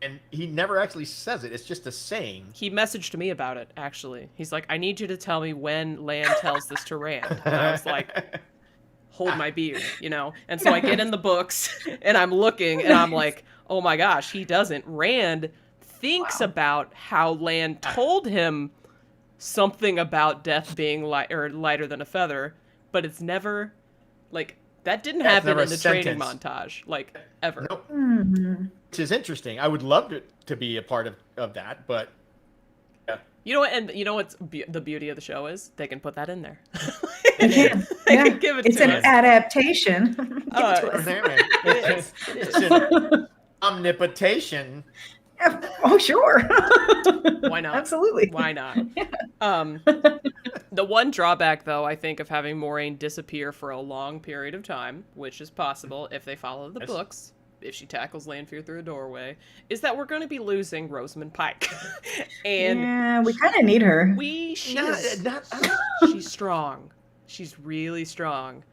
and he never actually says it. It's just a saying. He messaged me about it, actually. He's like, I need you to tell me when Lan tells this to Rand. And I was like, hold my beer, you know? And so I get in the books, and I'm looking, and I'm like, oh my gosh, he doesn't. Rand thinks about how Lan told him something about death being lighter than a feather, but it's never, like, that didn't happen in the training montage, like, ever. Nope. Which is interesting. I would love to be a part of that, but yeah. You know what? And you know what's the beauty of the show is? They can put that in there. They can. They can give it it's to an us. adaptation. Give it to us. It is. An omnipotation. Oh, sure. Why not? Absolutely. Why not? The one drawback, though, I think, of having Moiraine disappear for a long period of time, which is possible if they follow the books, if she tackles Lanfear through a doorway, is that we're going to be losing Rosamund Pike. And yeah, we kind of need her. She's strong. She's really strong.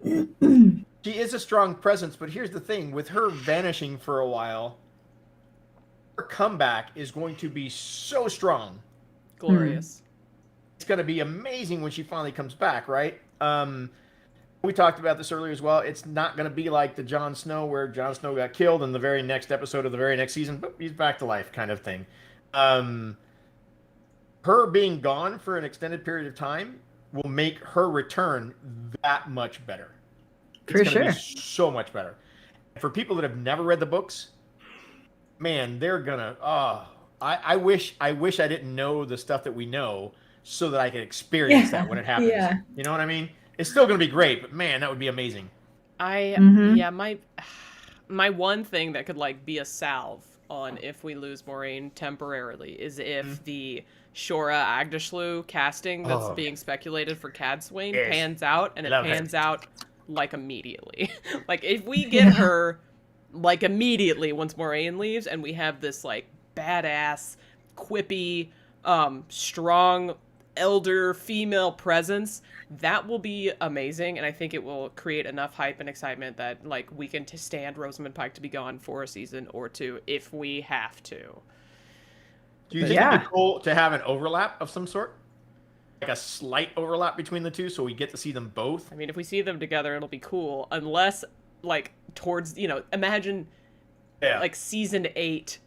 She is a strong presence, but here's the thing. With her vanishing for a while, her comeback is going to be so strong. Glorious. It's going to be amazing when she finally comes back, right? We talked about this earlier as well. It's not going to be like the Jon Snow, where Jon Snow got killed in the very next episode of the very next season, but he's back to life kind of thing. Her being gone for an extended period of time will make her return that much better. For it's sure. Be so much better. For people that have never read the books, man, they're gonna. I wish I didn't know the stuff that we know, so that I could experience that when it happens. Yeah. You know what I mean? It's still gonna be great, but man, that would be amazing. My one thing that could like be a salve on if we lose Moiraine temporarily is if the Shora Agdashlu casting that's being speculated for Cadswain pans out, and it pans out like immediately. Like if we get her like immediately once Moiraine leaves, and we have this like badass, quippy, strong elder female presence, that will be amazing, and I think it will create enough hype and excitement that like we can stand Rosamund Pike to be gone for a season or two if we have to. Do you think it'd be cool to have an overlap of some sort? Like a slight overlap between the two, so we get to see them both? I mean, if we see them together, it'll be cool, unless like towards, you know, imagine like season 8,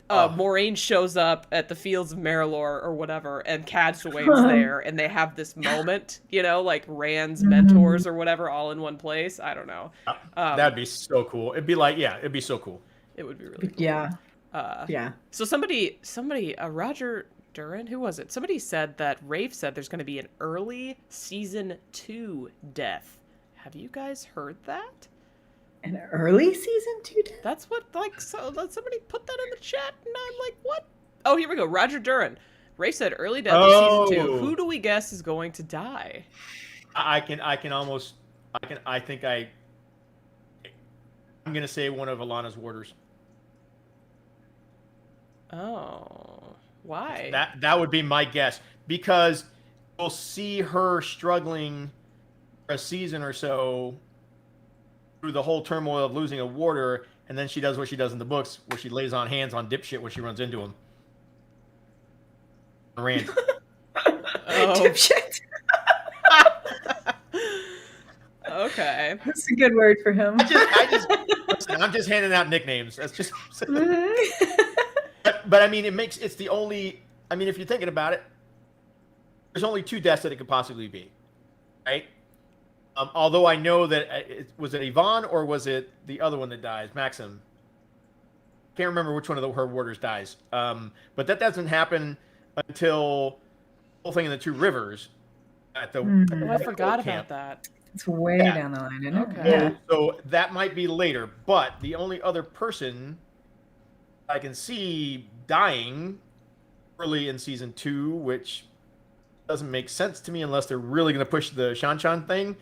Moiraine shows up at the Fields of Marilor or whatever, and Cadsuane's there, and they have this moment, you know, like Rand's mentors or whatever, all in one place. I don't know. That'd be so cool. It'd be like, it'd be so cool. It would be really cool. Yeah. So somebody, Roger Duran, who was it? Somebody said that Rafe said there's going to be an early season 2 death. Have you guys heard that? An early season 2 death? That's what, like, so somebody put that in the chat, and I'm like, what? Oh, here we go. Roger Duran. Rafe said early death of season 2. Who do we guess is going to die? I'm going to say one of Alana's warders. Oh, why? That would be my guess, because we'll see her struggling for a season or so through the whole turmoil of losing a warder, and then she does what she does in the books, where she lays on hands on dipshit when she runs into him. Rand. Oh. Dipshit. Okay. That's a good word for him. Listen, I'm just handing out nicknames. That's just. But I mean, it's the only. I mean, if you're thinking about it, there's only 2 deaths that it could possibly be, right? Although I know that was it Yvonne or was it the other one that dies, Maxim? Can't remember which one of her warders dies. But that doesn't happen until the whole thing in the 2 rivers at the. Oh, I forgot about that. It's way down the line, isn't it? Okay. Yeah. So that might be later, but the only other person I can see dying early in season 2, which doesn't make sense to me unless they're really going to push the Shan thing,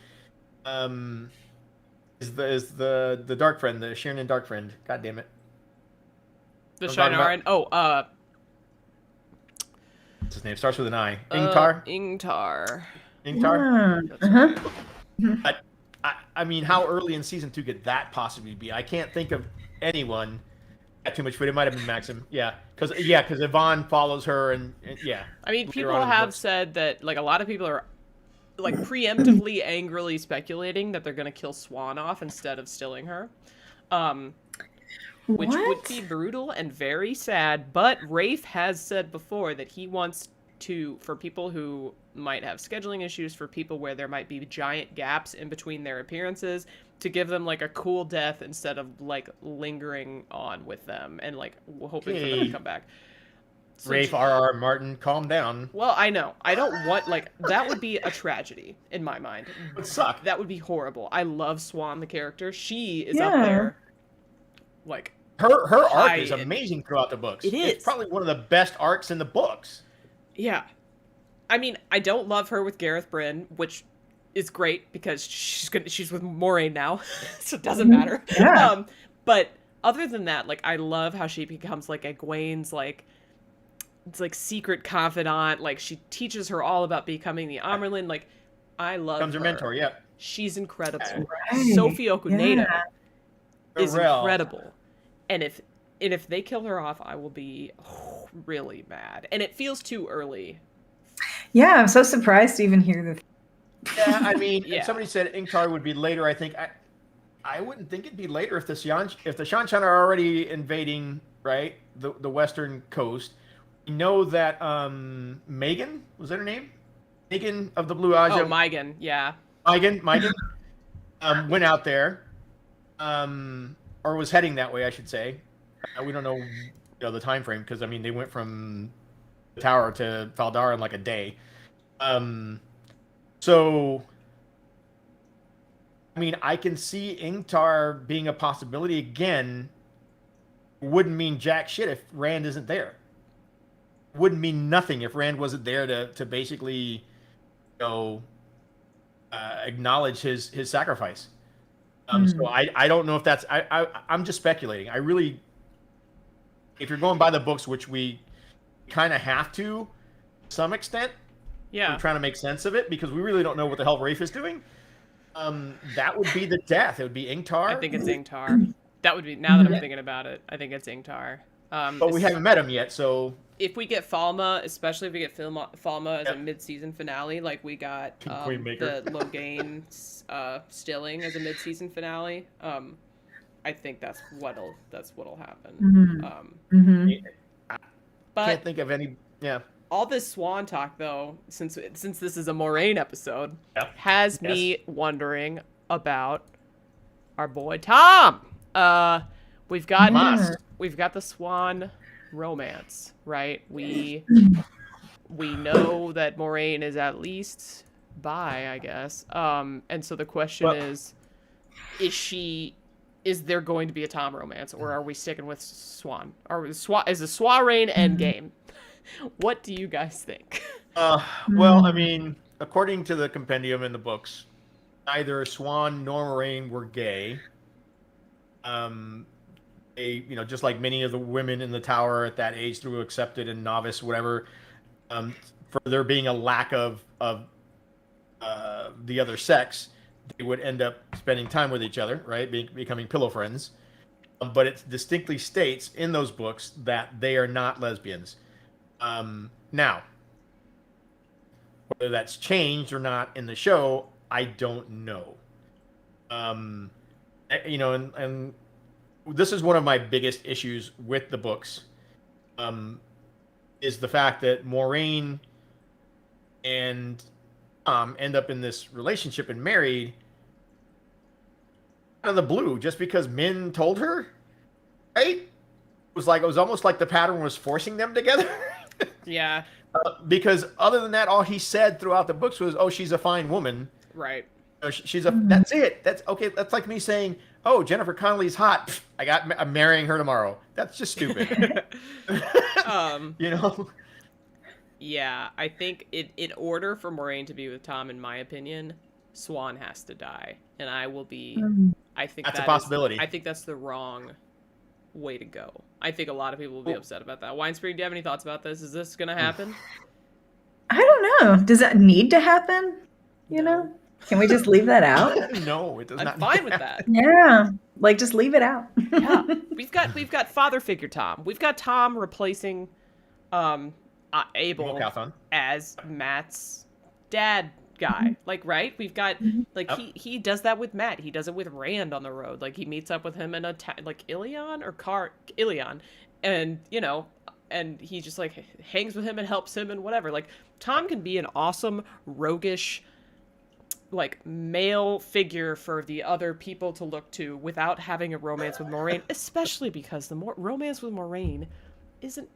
is the Dark Friend, the Sheridan Dark Friend. God damn it. The Shinaran. What's his name? Starts with an I. Ingtar? Ingtar. Ingtar? That's right. But, I mean, how early in season 2 could that possibly be? I can't think of anyone. Got too much food. It might have been Maxim. Yeah, because Yvonne follows her, and yeah. I mean, people have said that, like, a lot of people are, like, preemptively, angrily speculating that they're going to kill Swan off instead of stilling her. Which would be brutal and very sad, but Rafe has said before that he wants to, for people who might have scheduling issues, for people where there might be giant gaps in between their appearances, to give them, like, a cool death instead of, like, lingering on with them and, like, hoping for them to come back. So Rafe R.R. Martin, calm down. Well, I know. I don't want, like, that would be a tragedy in my mind. It would suck. That would be horrible. I love Swan, the character. She is up there. Like, her arc is amazing throughout the books. It is. It's probably one of the best arcs in the books. Yeah. I mean, I don't love her with Gareth Bryn, which is great because she's with Moiraine now, so it doesn't matter. Yeah. But other than that, like, I love how she becomes, like, Egwene's, like, it's like secret confidant. Like, she teaches her all about becoming the Amerlin. Like, I love Becomes her mentor, yeah. She's incredible. Right. Sophie Okuneda is Pharrell. incredible. And if they kill her off, I will be really mad. And it feels too early. Yeah, I'm so surprised to even hear the. Yeah, I mean, Yeah. somebody said Ingtar would be later. I think I wouldn't think it'd be later if the Shan are already invading, right, the western coast. We know that Megan, was that her name? Megan of the Blue Aja. Oh, Megan, yeah. Megan went out there, or was heading that way, I should say. We don't know, the time frame, because I mean they went from the tower to Faldar in like a day. So I mean, I can see Ingtar being a possibility again. Wouldn't mean jack shit if Rand isn't there. Wouldn't mean nothing if Rand wasn't there to basically, acknowledge his sacrifice. So I don't know if that's I'm just speculating. I really, if you're going by the books, which we kind of have to some extent, we're trying to make sense of it because we really don't know what the hell Rafe is doing. That would be the death. It would be Ingtar. I think it's Ingtar. That would be, now that I'm thinking about it, I think it's Ingtar. But we haven't met him yet, so if we get Falma, especially if we get Falma as a mid-season finale, like we got the Loghain stilling as a mid-season finale, I think that's what'll happen. I can't think of any. Yeah. All this Swan talk, though, since this is a Moiraine episode, has me wondering about our boy Tom. We've got the Swan romance, right? We know that Moiraine is at least bi, I guess. And so the question is there going to be a Tom romance, or are we sticking with Swan? Is the Swan-Raine endgame? What do you guys think? Well, I mean, according to the compendium in the books, neither Swan nor Moiraine were gay. They, just like many of the women in the tower at that age through accepted and novice, whatever, for there being a lack of the other sex, they would end up spending time with each other, right? Becoming pillow friends. But it distinctly states in those books that they are not lesbians. Now, Whether that's changed or not in the show, I don't know. You know, and this is one of my biggest issues with the books, is the fact that Moiraine and Tom end up in this relationship and married out of the blue just because Min told her, right? It was almost like the pattern was forcing them together. Yeah. Because other than that, all he said throughout the books was, "Oh, she's a fine woman." Right. She's a. That's it. That's okay. That's like me saying, "Oh, Jennifer Connelly's hot. I'm marrying her tomorrow." That's just stupid. You know. Yeah, I think in order for Moiraine to be with Tom, in my opinion, Swan has to die, and I will be. I think that's a possibility. I think that's the wrong way to go. I think a lot of people will be upset about that. Winespring, do you have any thoughts about this? Is this gonna happen? I don't know. Does that need to happen? You know? Can we just leave that out? No, it does not. I'm fine with that. Yeah. Like, just leave it out. Yeah. We've got father figure Tom. We've got Tom replacing Abel as Matt's dad guy. Like, right? We've got like he does that with Matt. He does it with Rand on the road. Like, he meets up with him in like Ilion, and you know, and he just like hangs with him and helps him and whatever. Like, Tom can be an awesome roguish like male figure for the other people to look to without having a romance with Moiraine, especially because the romance with Moiraine isn't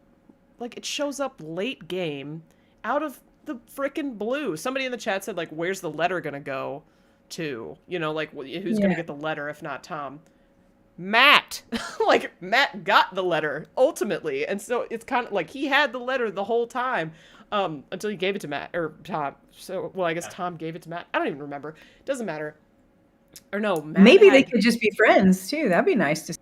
like, it shows up late game out of the frickin' blue. Somebody in the chat said, like, where's the letter gonna go to? You know, like, who's gonna get the letter if not Tom? Matt. Like, Matt got the letter ultimately, and so it's kind of like he had the letter the whole time until he gave it to Matt or Tom. So, well, I guess Tom gave it to Matt. I don't even remember. Doesn't matter. Or no, Matt maybe they could just be friends too. That'd be nice to see.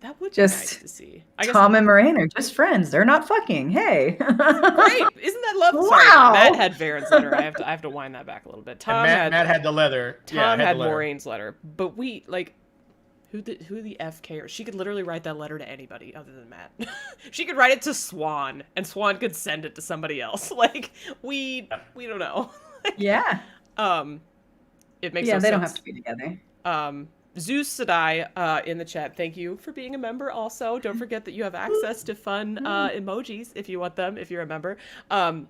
That would just be nice to see. I guess Tom and Moiraine are just friends. They're not fucking. Hey. Great. Isn't that love? Wow. Sorry, Matt had Varen's letter. I have to wind that back a little bit. Matt had the leather. Tom had Moraine's letter. But we, like, who the F cares? She could literally write that letter to anybody other than Matt. She could write it to Swan, and Swan could send it to somebody else. Like, we don't know. Yeah. It makes yeah, no they sense. don't have to be together. Zeus Sadai in the chat, thank you for being a member also. Don't forget that you have access to fun emojis if you want them, if you're a member.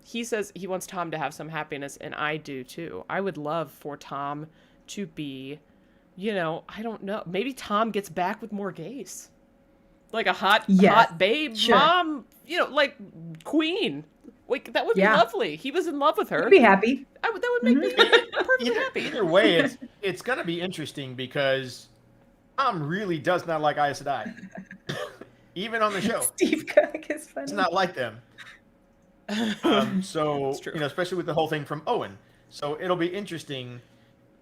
He says he wants Tom to have some happiness, and I do too. I would love for Tom to be, you know, I don't know, maybe Tom gets back with more gays. Like a hot babe mom, you know, like queen. Like, that would be lovely. He was in love with her. I'd be happy. That would make me perfectly happy. Either way, it's going to be interesting because Tom really does not like Aes Sedai. Even on the show. Steve Cook is funny. It's not like them. So, you know, especially with the whole thing from Owen. So it'll be interesting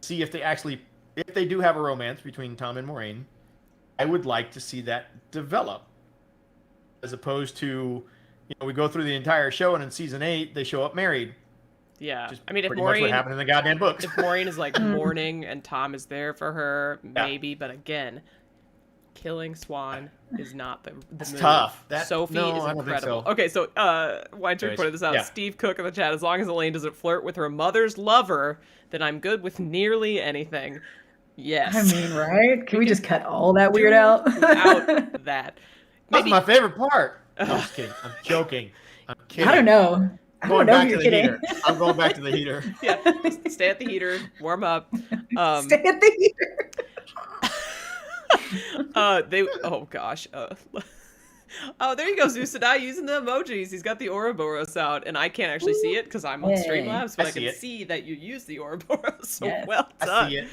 to see if they do have a romance between Tom and Moiraine. I would like to see that develop. As opposed to, you know, we go through the entire show and in season 8 they show up married. Yeah, I mean, if pretty much what happened in the goddamn books. If Moiraine is like mourning and Tom is there for her, maybe. But again, killing Swan is not the move. Tough. Sophie is incredible. So. Okay, so Weintraub pointed this out. Yeah. Steve Cook in the chat. As long as Elaine doesn't flirt with her mother's lover, then I'm good with nearly anything. Yes. I mean, right? Can we just cut all that weird out? Without that. That's my favorite part. I'm just kidding. I'm joking. I'm kidding. I don't know. I'm going back to the heater. I'm going back to the heater. Yeah, just stay at the heater, warm up. Stay at the heater. Oh gosh. Oh, there you go, Zeus Sadai using the emojis. He's got the Ouroboros out, and I can't actually see it because I'm on Streamlabs, but I can see that you use the Ouroboros. So well done. I see it.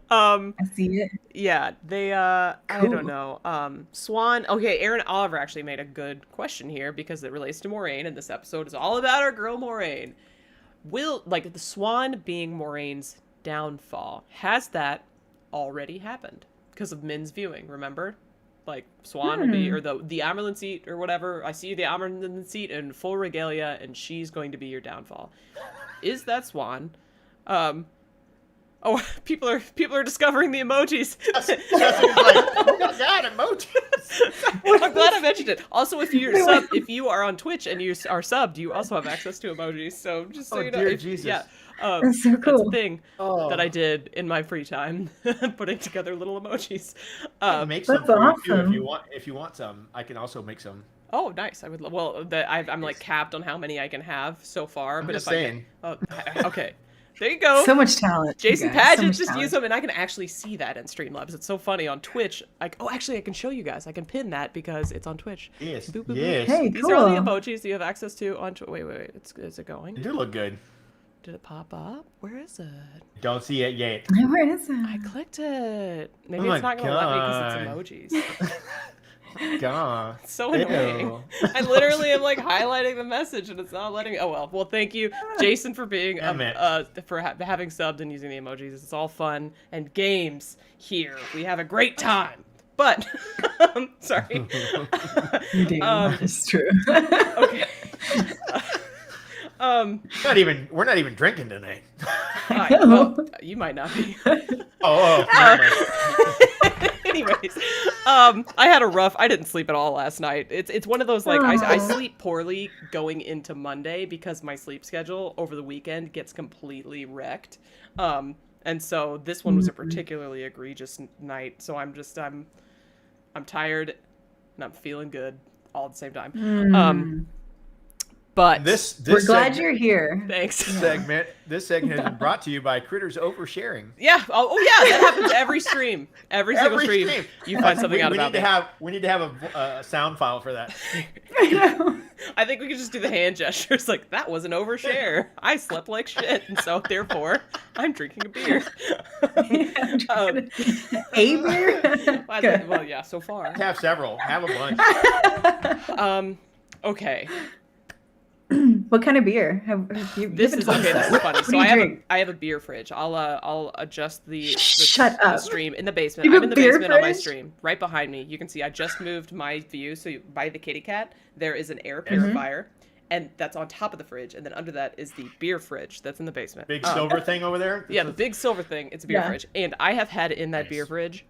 I see it. Yeah, they I don't know. Swan. Okay, Aaron Oliver actually made a good question here because it relates to Moiraine, and this episode is all about our girl Moiraine. Will, like, the Swan being Moraine's downfall, has that already happened because of Min's viewing? Remember? Like, Swan will be, or the Amerlin seat or whatever. I see the Amerlin seat in full regalia, and she's going to be your downfall. Is that Swan? Oh, people are discovering the emojis. Justin is like, oh my god, emojis. I'm glad I mentioned it. Also, if you are on Twitch and you are subbed, you also have access to emojis. So just so Oh, you know, dear Jesus. yeah, That's so that's a cool. thing Oh. that I did in my free time, putting together little emojis. I can make some That's for you too awesome. if you want some. I can also make some. Oh, nice. I would. I'm like capped on how many I can have so far. I'm but just if saying. okay, there you go. So much talent. you Jason guys, so Paget, much just talent. use them, and I can actually see that in Streamlabs. It's so funny on Twitch. Like, oh, actually, I can show you guys. I can pin that because it's on Twitch. Yes. Boop, boop, boop. Yes. Hey, These are all the cool. emojis you have access to on Twitch. Wait. Is it going? You do look good. Did it pop up? Where is it? Don't see it yet. Where is it? I clicked it. Maybe Oh it's my not going to let me because it's emojis. God. It's so annoying. Ew. I literally am like highlighting the message and it's not letting me. Oh well. Well, thank you, Jason, for being Damn it. having subbed and using the emojis. It's all fun and games here. We have a great time. But sorry. You do. It's true. Okay. We're not even drinking tonight. Well, you might not be. Oh. Anyways, I didn't sleep at all last night. It's one of those like I sleep poorly going into Monday because my sleep schedule over the weekend gets completely wrecked. And so this one was a particularly egregious night. So I'm tired and I'm feeling good all at the same time. But we're glad you're here. Thanks. This segment has been brought to you by Critters Oversharing. Yeah. Oh yeah. That happens every stream. Every single stream. You find something out about me. We need to have a sound file for that. I know. I think we could just do the hand gestures. Like that was an overshare. I slept like shit, and so therefore I'm drinking a beer. A beer? Well, yeah. So far. Have several. Have a bunch. Okay. What kind of beer? This is funny. What So do you drink? I have a beer fridge. I'll adjust the up. stream in the basement. You have I'm in the a beer basement on my fridge? stream. Right behind me, you can see I just moved my view. So by the kitty cat, there is an air purifier, and that's on top of the fridge. And then under that is the beer fridge that's in the basement. Big silver thing over there. Yeah, the big silver thing. It's a beer Yeah. fridge, and I have had in that Nice. beer fridge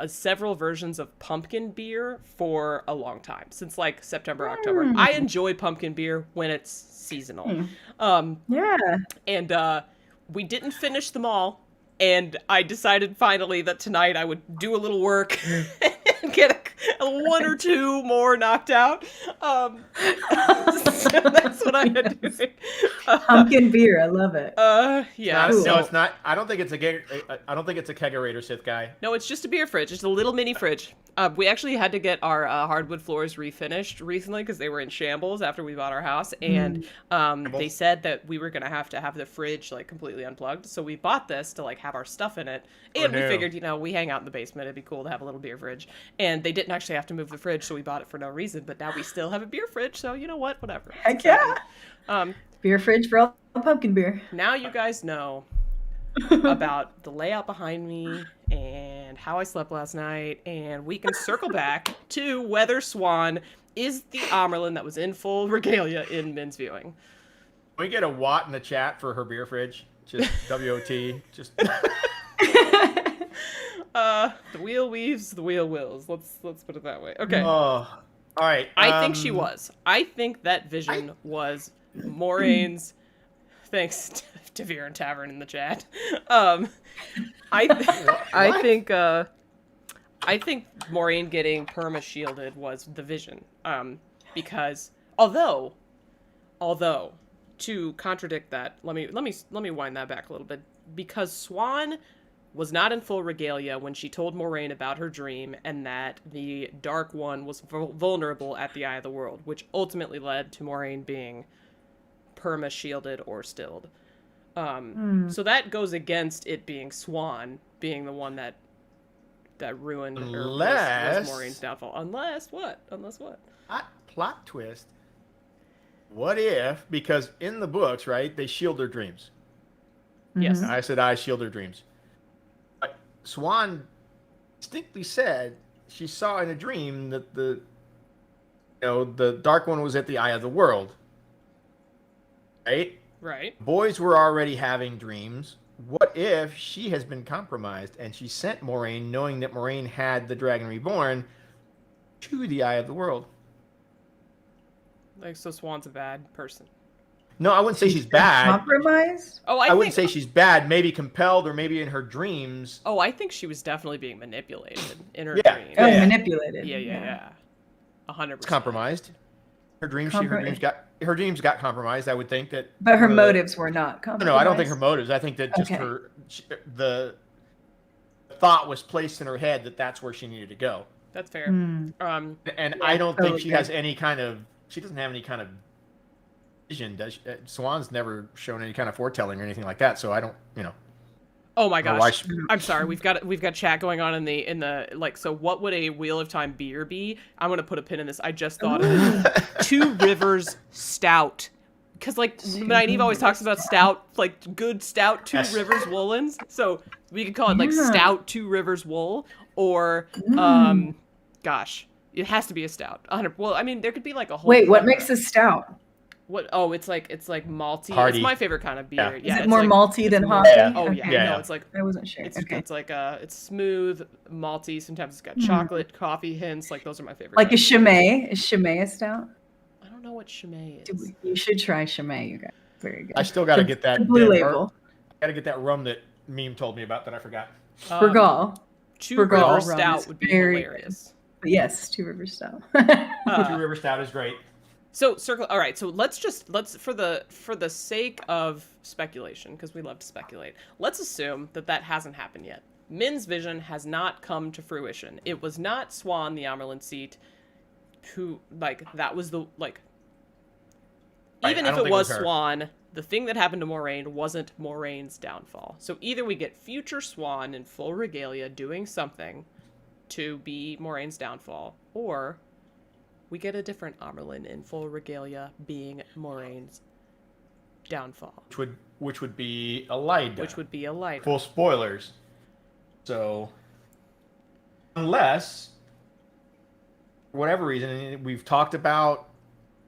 several versions of pumpkin beer for a long time, since like September, October. I enjoy pumpkin beer when it's seasonal. Yeah. And we didn't finish them all, and I decided finally that tonight I would do a little work and get a one or two more knocked out. So that's what I'm doing. Pumpkin beer. I love it. Yeah. Cool. No, it's not. I don't think it's a kegerator, Sith guy. No, it's just a beer fridge. It's a little mini fridge. We actually had to get our hardwood floors refinished recently because they were in shambles after we bought our house, and they said that we were gonna have to have the fridge like completely unplugged. So we bought this to like have our stuff in it, and we figured, we hang out in the basement. It'd be cool to have a little beer fridge. And they didn't actually have to move the fridge, so we bought it for no reason. But now we still have a beer fridge, so you know what? Whatever. Heck yeah. Beer fridge for all pumpkin beer. Now you guys know about the layout behind me and how I slept last night, and we can circle back to whether Swan is the Amerlin that was in full regalia in men's viewing. Can we get a watt in the chat for her beer fridge? Just WOT. Just. The wheel weaves, the wheel wills. Let's put it that way. Okay. Oh, all right. I think she was. I think that vision was Moraine's. Thanks to Tavern Tavern in the chat. I think Moiraine getting perma shielded was the vision. Because although to contradict that, let me wind that back a little bit. Because Swan was not in full regalia when she told Moiraine about her dream and that the Dark One was vulnerable at the Eye of the World, which ultimately led to Moiraine being perma shielded or stilled. So that goes against it being Swan being the one that ruined was Moraine's downfall. Unless what? Plot twist. What if, because in the books, right, they shield their dreams. Yes. I said I shield their dreams. But Swan distinctly said she saw in a dream that the Dark One was at the Eye of the World. Right? Right. Boys were already having dreams. what if she has been compromised and she sent Moiraine, knowing that Moiraine had the Dragon Reborn, to the Eye of the World? Like, so Swan's a bad person. No, I wouldn't say she's bad. Compromised? Oh, I wouldn't say she's bad. Maybe compelled, or maybe in her dreams. Oh, I think she was definitely being manipulated in her Yeah. dreams. Oh, Yeah. manipulated. Yeah. 100%. It's compromised. Her dreams got compromised. I would think that. But her motives were not compromised. No, I don't think her motives. I think that just the thought was placed in her head that that's where she needed to go. That's fair. And I don't think she has any kind of. She doesn't have any kind of vision. Does she? Swan's never shown any kind of foretelling or anything like that. So I don't. Oh my gosh! I'm sorry. We've got chat going on in the like. So what would a Wheel of Time beer be? I'm gonna put a pin in this. I just thought of it. Two Rivers Stout, because like Nynaeve always talks about stout, like good stout Two Rivers woolens. So we could call it like Stout Two Rivers wool, or gosh, it has to be a stout. 100. Well, I mean, there could be like a whole. Wait, what makes a stout? What? Oh, it's like malty. Hearty. It's my favorite kind of beer. Yeah. Is it it's more like, malty than more, hoppy? Oh yeah. Okay. No, it's like I wasn't sure. It's like it's smooth, malty. Sometimes it's got chocolate, coffee hints. Like those are my favorite. Like a kinds. Chimay? Is Chimay a stout? I don't know what Chimay is. You should try Chimay, you guys. Very good. I still got to get that blue label. I got to get that rum that Meme told me about that I forgot. Bergal. Two River Stout would be Good. hilarious. But yes, Two River Stout. Two River Stout is great. So circle. All right. So let's for the sake of speculation, because we love to speculate. Let's assume that hasn't happened yet. Min's vision has not come to fruition. It was not Swan, the Amerlin seat, who that was the Even if it was Swan, the thing that happened to Moiraine wasn't Moraine's downfall. So either we get future Swan in full regalia doing something to be Moraine's downfall, or we get a different Amerlin in full regalia being Moraine's downfall. Which would be Elida. Which would be Elida. Full spoilers. So, unless, for whatever reason, we've talked about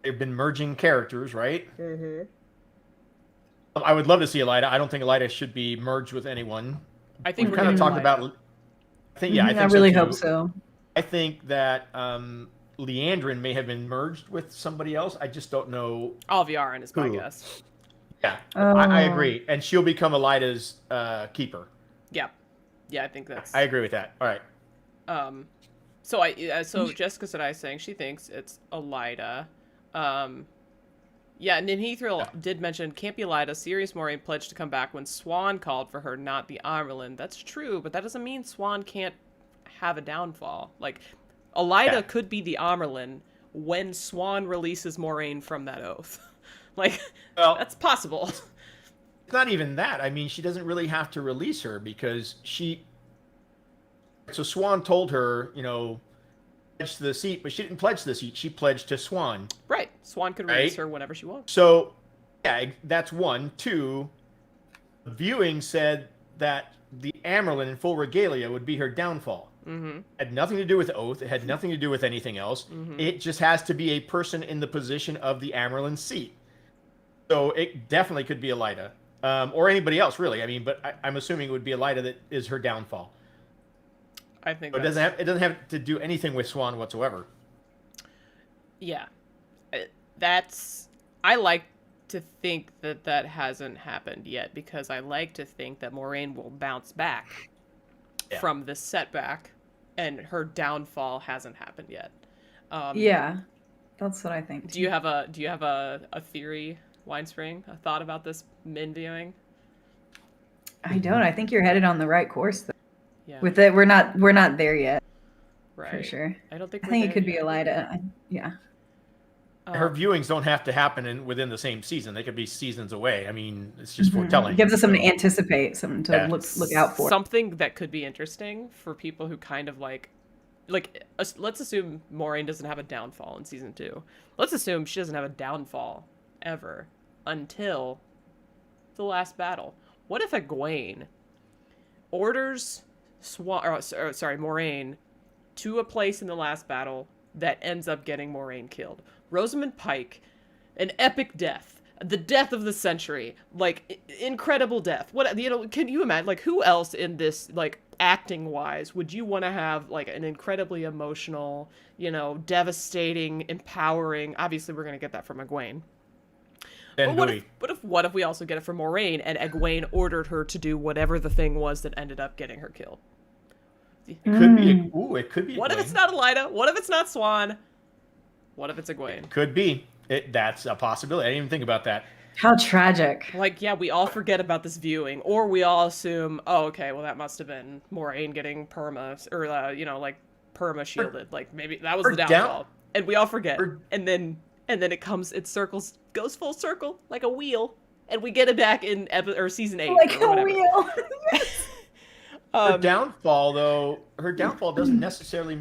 they've been merging characters, right? Mm-hmm. I would love to see Elida. I don't think Elida should be merged with anyone. I think we've kind of talked about. I think I really hope so. I think that Leandrin may have been merged with somebody else. I just don't know. Alviarin is my guess. Yeah, I agree, and she'll become Elida's keeper. Yeah, I think that's. I agree with that. All right. So Jessica said I was saying she thinks it's Elida. Yeah, and Ninhethril did mention can't be Elida. Sirius Moiraine pledged to come back when Swan called for her, not the Amerlin. That's true, but that doesn't mean Swan can't have a downfall. Like, Elida could be the Amerlin when Swan releases Moiraine from that oath. That's possible. It's not even that. I mean, she doesn't really have to release her because So Swan told her, pledge to the seat, but she didn't pledge to the seat. She pledged to Swan. Right. Swan could release her whenever she wants. So, yeah, that's one. Two, the viewing said that the Amerlin in full regalia would be her downfall. Mm-hmm. It had nothing to do with oath. It had nothing to do with anything else. Mm-hmm. It just has to be a person in the position of the Amerlin seat. So it definitely could be Elida. Or anybody else, really. I mean, but I'm assuming it would be Elida that is her downfall. I think it doesn't have to do anything with Swan whatsoever. Yeah, I like to think that hasn't happened yet, because I like to think that Moiraine will bounce back from this setback, and her downfall hasn't happened yet. Yeah, that's what I think. Do you have a theory, Winespring? A thought about this Min viewing? I don't. I think you're headed on the right course, though. Yeah. With it, we're not there yet. Right. For sure. I don't think. I think it could be Elida. Yeah. Her viewings don't have to happen within the same season. They could be seasons away. I mean, it's just foretelling. It gives us something to anticipate, something to look out for. Something that could be interesting for people who kind of like let's assume Moiraine doesn't have a downfall in season 2. Let's assume she doesn't have a downfall ever until the last battle. What if Egwene orders Moiraine to a place in the last battle that ends up getting Moiraine killed? Rosamund Pike, an epic death the death of the century, like incredible death. What, can you imagine, like, who else in this, like, acting wise would you want to have like an incredibly emotional, devastating, empowering, obviously we're going to get that from Egwene. Then What if we also get it from Moiraine and Egwene ordered her to do whatever the thing was that ended up getting her killed? It could be. It could be. What Egwene. if it's not Elida? What if it's not Swan? What if it's Egwene? It could be. That's a possibility. I didn't even think about that. How tragic. Like, yeah, we all forget about this viewing, or we all assume, oh, okay, well, that must have been Moiraine getting perma, or, like, perma shielded. Like, maybe that was the downfall. And we all forget. And then it goes full circle, like a wheel, and we get it back in season 8. Like a wheel. Her downfall doesn't necessarily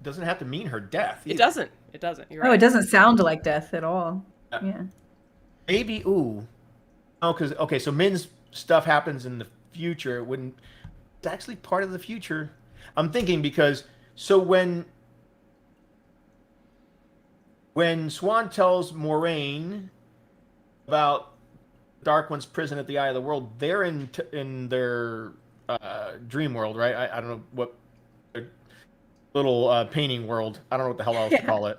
doesn't have to mean her death. Either. It doesn't. You're right. Oh, it doesn't sound like death at all. Yeah. Maybe, oh, because, okay, so Min's stuff happens in the future. It's actually part of the future. I'm thinking because, so when Swan tells Moiraine about Dark One's prison at the Eye of the World, they're in their dream world, right? I don't know what little painting world. I don't know what the hell else to call it.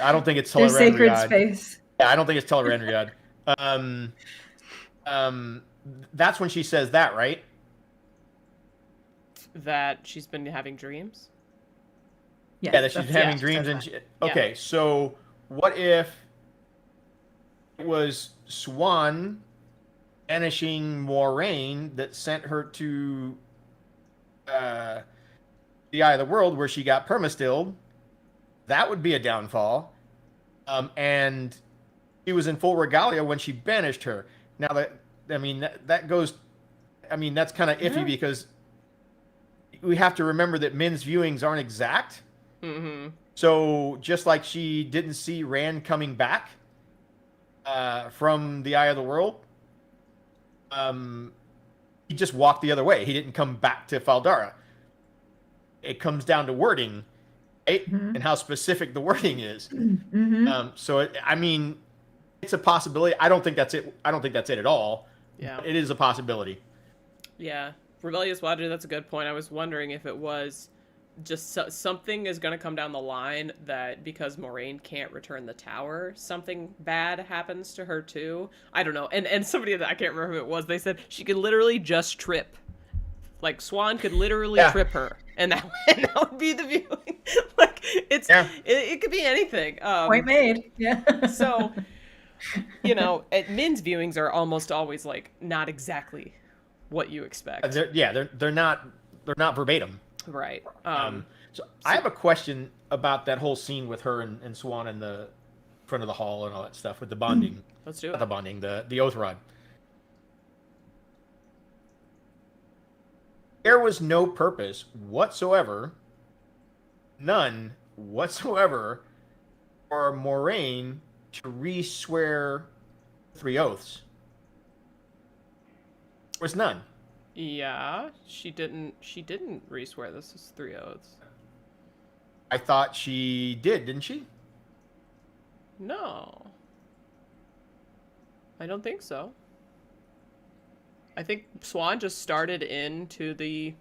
I don't think it's Their sacred space. Yeah, I don't think it's Tel'aran'rhiod. That's when she says that, right? That she's been having dreams? Yes, yeah, that she's having dreams. Okay, so what if it was Swan banishing Moiraine that sent her to the Eye of the World where she got permastilled? That would be a downfall. And she was in full regalia when she banished her. Now that goes, that's kind of iffy because we have to remember that Min's viewings aren't exact. Mm-hmm. So just like she didn't see Rand coming back from the Eye of the World, he just walked the other way. He didn't come back to Faldara. It comes down to wording, right? Mm-hmm. And how specific the wording is. Mm-hmm. It's a possibility. I don't think that's it. I don't think that's it at all. Yeah. It is a possibility. Yeah. Rebellious Watcher, that's a good point. I was wondering if it was just something is going to come down the line that because Moiraine can't return the tower, something bad happens to her too. I don't know. And somebody that I can't remember who it was, they said she could literally just trip. Like Swan could literally trip her, and that would be the viewing. Like it could be anything. Point made. Yeah. So, Min's viewings are almost always like not exactly what you expect. They're not verbatim. Right. So I have a question about that whole scene with her and Swan in the front of the hall and all that stuff with the bonding. Let's do it. Not the bonding, the oath rod. There was no purpose whatsoever, none whatsoever, for Moiraine to re-swear 3 oaths. There was none. Yeah, she didn't re-swear this is 3 oaths. I thought she did, didn't she? No. I don't think so. I think Swan just started into the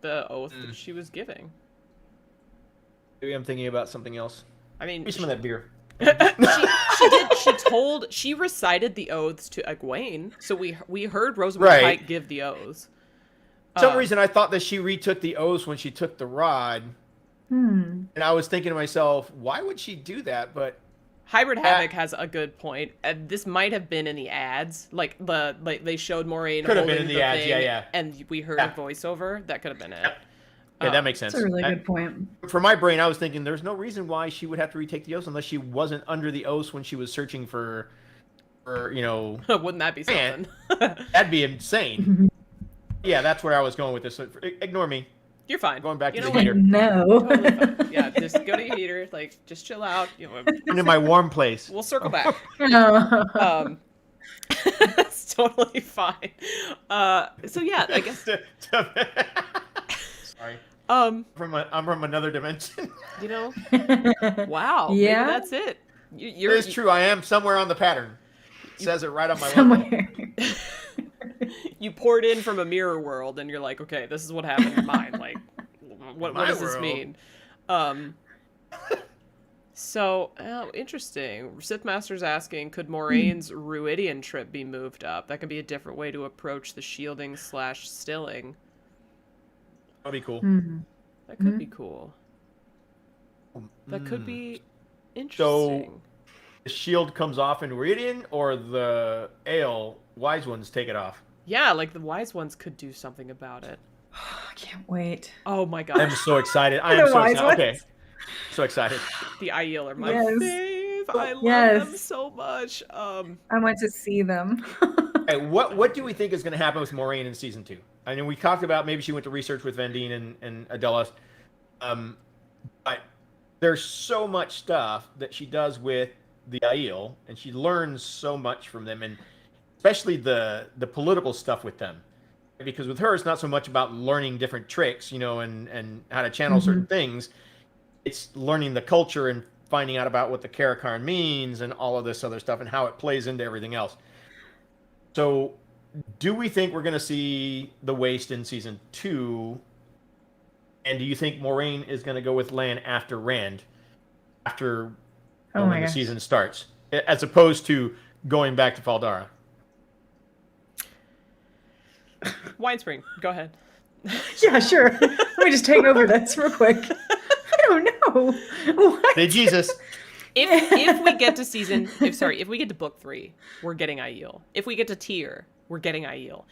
oath that she was giving. Maybe I'm thinking about something else. I mean, maybe some of that beer. She recited the oaths to Egwene, so we heard Rosamund Pike give the oaths. For some reason I thought that she retook the oaths when she took the rod. And I was thinking to myself, why would she do that? But Hybrid Havoc has a good point. This might have been in the ads, like they showed Moiraine holding been in the ads, thing, and we heard a voiceover. That could have been it. Yeah, that makes sense. That's a really good point. For my brain, I was thinking there's no reason why she would have to retake the oaths unless she wasn't under the oaths when she was searching for Wouldn't that be something? That'd be insane. Yeah, that's where I was going with this. So, ignore me. You're fine. Going back to the heater. No. Totally fine. Yeah, just go to your heater. Like, just chill out. I'm in my warm place. We'll circle back. No. It's totally fine. So yeah, I guess. Sorry. I'm from another dimension. Wow. Yeah. Maybe that's it. It is true. I am somewhere on the pattern. says it right on my logo. Somewhere. You poured in from a mirror world, and you're like, okay, this is what happened in mine. Like, what does this mean? So, interesting. Sithmaster's asking, could Moraine's Ruidian trip be moved up? That could be a different way to approach the shielding / stilling. That'd be cool. Mhm. That could be cool. That could be interesting. So, the shield comes off in Ruidian, or the ale wise ones take it off? Yeah, like the wise ones could do something about it. I can't wait. Oh my god. I'm so excited. I am The so wise excited. Okay. ones. So excited. The Aiel are my Yes. fave. I love Yes. them so much. I want to see them. Hey, what do we think is going to happen with Moiraine in season 2? I mean, we talked about maybe she went to research with Vendine and Adelas. But there's so much stuff that she does with the Aiel, and she learns so much from them, and especially the political stuff with them. Because with her, it's not so much about learning different tricks, and how to channel certain things. It's learning the culture and finding out about what the Karakarn means and all of this other stuff and how it plays into everything else. So, do we think we're going to see the Waste in season 2? And do you think Moiraine is going to go with Lan after Rand, after when the season starts, as opposed to going back to Faldara? Winespring, go ahead. Yeah, sure. Let me just take over this real quick. I don't know. What? Say Jesus. If we get to if we get to book 3, we're getting Aiel. If we get to Tyr, we're getting Aiel.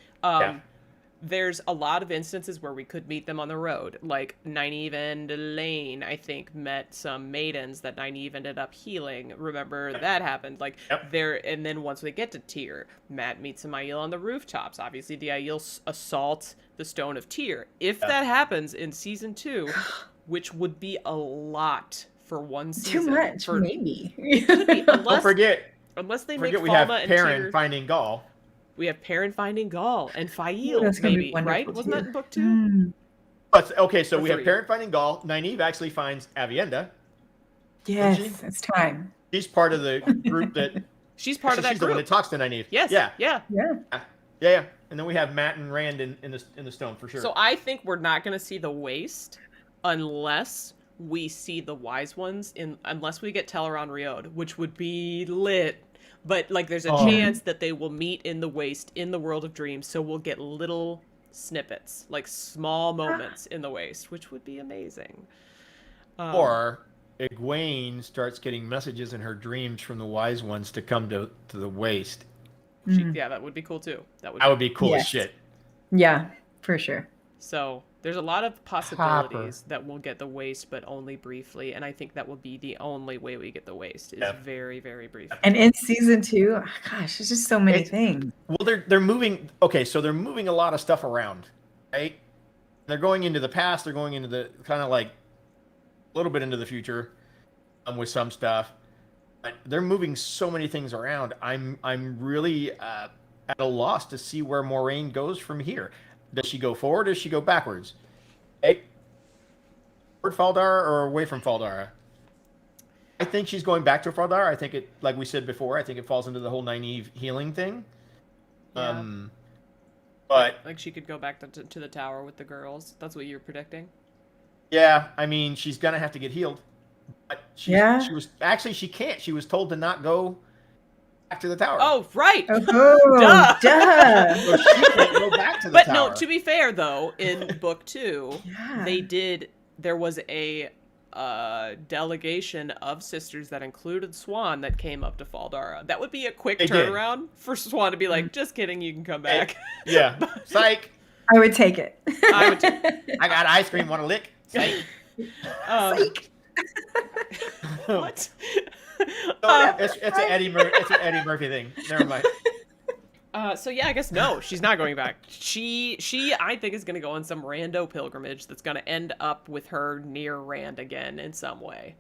There's a lot of instances where we could meet them on the road. Like Nynaeve and Elaine, I think, met some maidens that Nynaeve ended up healing. Remember that happened? Like and then once we get to Tyr, Matt meets some Aiel on the rooftops. Obviously, the Aiel assault the Stone of Tyr. If that happens in season 2, which would be a lot for one season. Too much, maybe. Don't forget they make we have Falma and Perrin Tyr. finding Gaul. We have Perrin finding Gaul and Fael, That's gonna be maybe, right? wonderful, Wasn't that too. in book 2? But okay, so Or we have 3. Perrin finding Gaul. Nynaeve actually finds Avienda. Yes, it's time. She's part of the group that. She's part of that She's the one group. that talks to Nynaeve. Yes. Yeah. Yeah. And then we have Matt and Rand in the stone for sure. So I think we're not going to see the Waste unless we see the Wise Ones unless we get Teleron Riode, which would be lit. But like, there's a chance that they will meet in the Waste in the World of Dreams, so we'll get little snippets, like small moments in the Waste, which would be amazing. Or Egwene starts getting messages in her dreams from the Wise Ones to come to the Waste. Yeah, that would be cool too. That would be cool as shit. Yeah, for sure. So there's a lot of possibilities that we'll get the Waste, but only briefly, and I think that will be the only way we get the Waste is very, very brief. And in season 2, gosh, there's just so many things. Well, they're moving. Okay, so they're moving a lot of stuff around, right? They're going into the past. They're going into the kind of like a little bit into the future, with some stuff. But they're moving so many things around. I'm really at a loss to see where Moiraine goes from here. Does she go forward or does she go backwards? Hey, toward Faldara or away from Faldara? I think she's going back to Faldara. I think it, like we said before, I think it falls into the whole Nynaeve healing thing. Yeah. But like she could go back to the tower with the girls. That's what you're predicting. Yeah, I mean, she's gonna have to get healed. But she she can't. She was told to not go back to the tower. Oh, right. Oh, duh. So she can't go back to the But tower. no, to be fair though, in book 2, there was a delegation of sisters that included Swan that came up to Faldara. That would be a quick turnaround for Swan to be like, just kidding, you can come back. Yeah. Psych. I would take it. I got ice cream, want a lick? Psych. Psych. What? It's an Eddie Murphy thing. Never mind. So yeah, I guess no, she's not going back. She I think is going to go on some rando pilgrimage that's going to end up with her near Rand again in some way.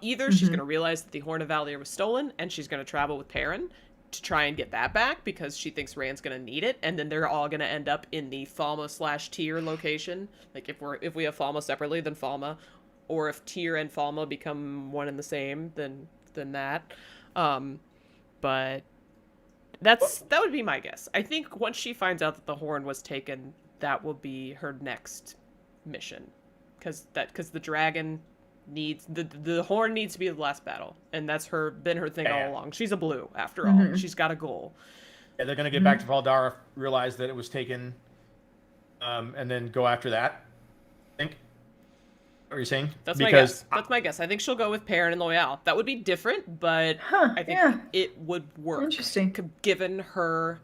Either she's going to realize that the Horn of Valir was stolen and she's going to travel with Perrin to try and get that back because she thinks Rand's going to need it, and then they're all going to end up in the Falma/Tyr location. Like if we have Falma separately, then Falma, or if Tyr and Falma become one and the same, then that. But That would be my guess. I think once she finds out that the horn was taken, that will be her next mission, because the dragon needs the horn needs to be the last battle, and that's been her thing all along. She's a blue after all. She's got a goal. Yeah, they're gonna get back to Valdara, realize that it was taken, and then go after that. I think. What are you saying? That's my guess. That's my guess. I think she'll go with Perrin and Loyal. That would be different, but I think it would work. Interesting. Given her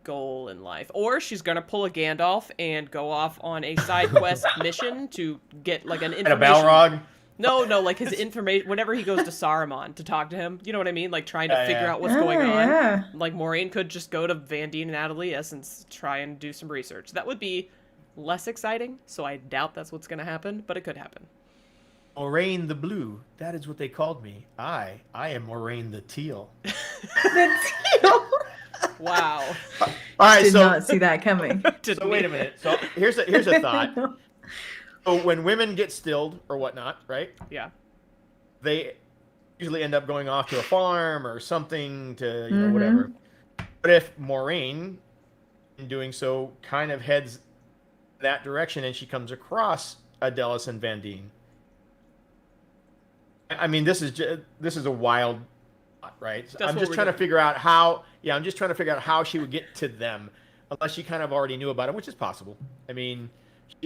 goal in life. Or she's gonna pull a Gandalf and go off on a side quest mission to get like an information. And a Balrog? No, like his information. Whenever he goes to Saruman to talk to him, you know what I mean? Like trying to figure out what's going on. Yeah. Like Moiraine could just go to Van Dien and Adelius and try and do some research. That would be less exciting, so I doubt that's what's going to happen, but it could happen. Moiraine the Blue, that is what they called me. I am Moiraine the Teal. The teal. Wow. All right, Did not see that coming. So wait a minute. So here's a thought. So when women get stilled or whatnot, right? Yeah. They usually end up going off to a farm or something to, whatever. But if Moiraine, in doing so, kind of heads that direction and she comes across Adelis and Van Dien. I mean, this is a wild thought, right? I'm just trying to figure out how she would get to them, unless she kind of already knew about it, which is possible. I mean,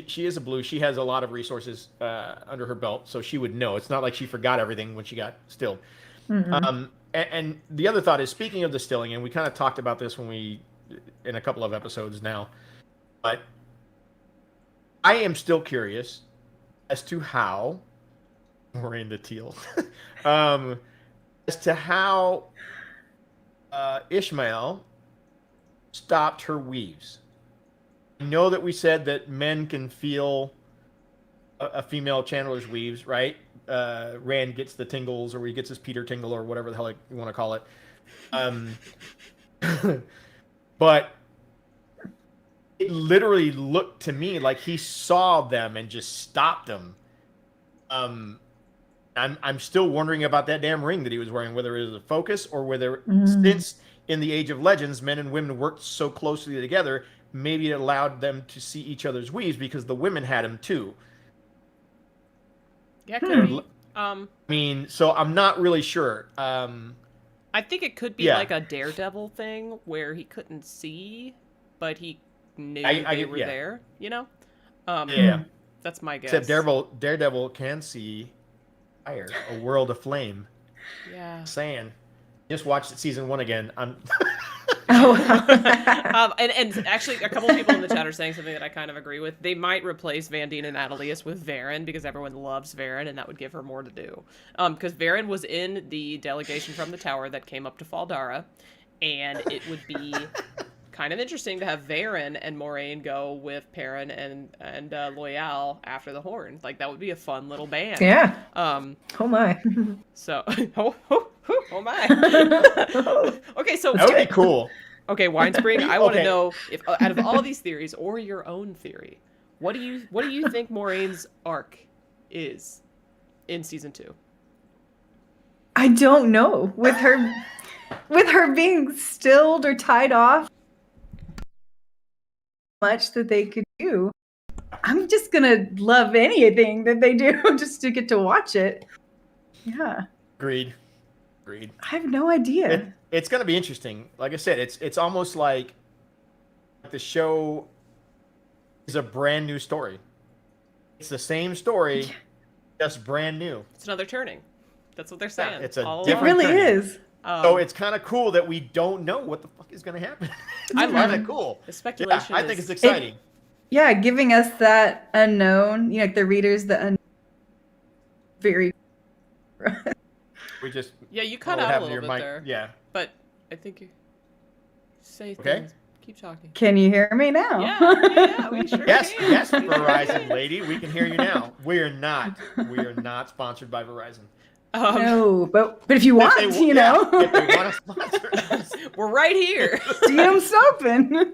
she is a blue. She has a lot of resources under her belt, so she would know. It's not like she forgot everything when she got stilled. And the other thought is, speaking of the stilling, and we kind of talked about this in a couple of episodes now, but I am still curious as to how Moiraine the Teal, as to how Ishmael stopped her weaves. I know that we said that men can feel a female channeler's weaves, right? Rand gets the tingles, or he gets his Peter tingle, or whatever the hell you want to call it. But it literally looked to me like he saw them and just stopped them. I'm still wondering about that damn ring that he was wearing, whether it was a focus or whether, since in the Age of Legends, men and women worked so closely together, maybe it allowed them to see each other's weaves because the women had them too. Yeah, could be. I mean, so I'm not really sure. I think it could be like a Daredevil thing where he couldn't see, but he knew they were there, you know? That's my guess. Except Daredevil can see fire, a world of flame. Yeah. Saying. Just watched season 1 again. I'm and actually a couple of people in the chat are saying something that I kind of agree with. They might replace Van Dien and Adelius with Varen, because everyone loves Varen and that would give her more to do. Because Varen was in the delegation from the tower that came up to Faldara, and it would be kind of interesting to have Varen and Moiraine go with Perrin and Loyal after the horn. Like, that would be a fun little band. Yeah. Oh my. So oh my. Okay, so that would be cool. Okay, Winespring, I want to know, if out of all these theories or your own theory, what do you think Moraine's arc is in season 2? I don't know. With her being stilled or tied off, much that they could do. I'm just gonna love anything that they do just to get to watch it. Yeah. Agreed. I have no idea. It's gonna be interesting. Like I said, it's almost like the show is a brand new story. It's the same story, just brand new. It's another turning. That's what they're saying. Yeah, it's a It really is. So it's kind of cool that we don't know what the fuck is going to happen. I love it. Cool. The speculation. I think it's exciting. Giving us that unknown, like the readers, the unknown. Very. We just. Yeah, you cut out a little bit there. Yeah. But I think you say okay. Things. Keep talking. Can you hear me now? Yeah, we sure yes, can. yes, Verizon lady, we can hear you now. We are not sponsored by Verizon. No, but if you want, if you know. If they want to sponsor us. We're right here. DM's open.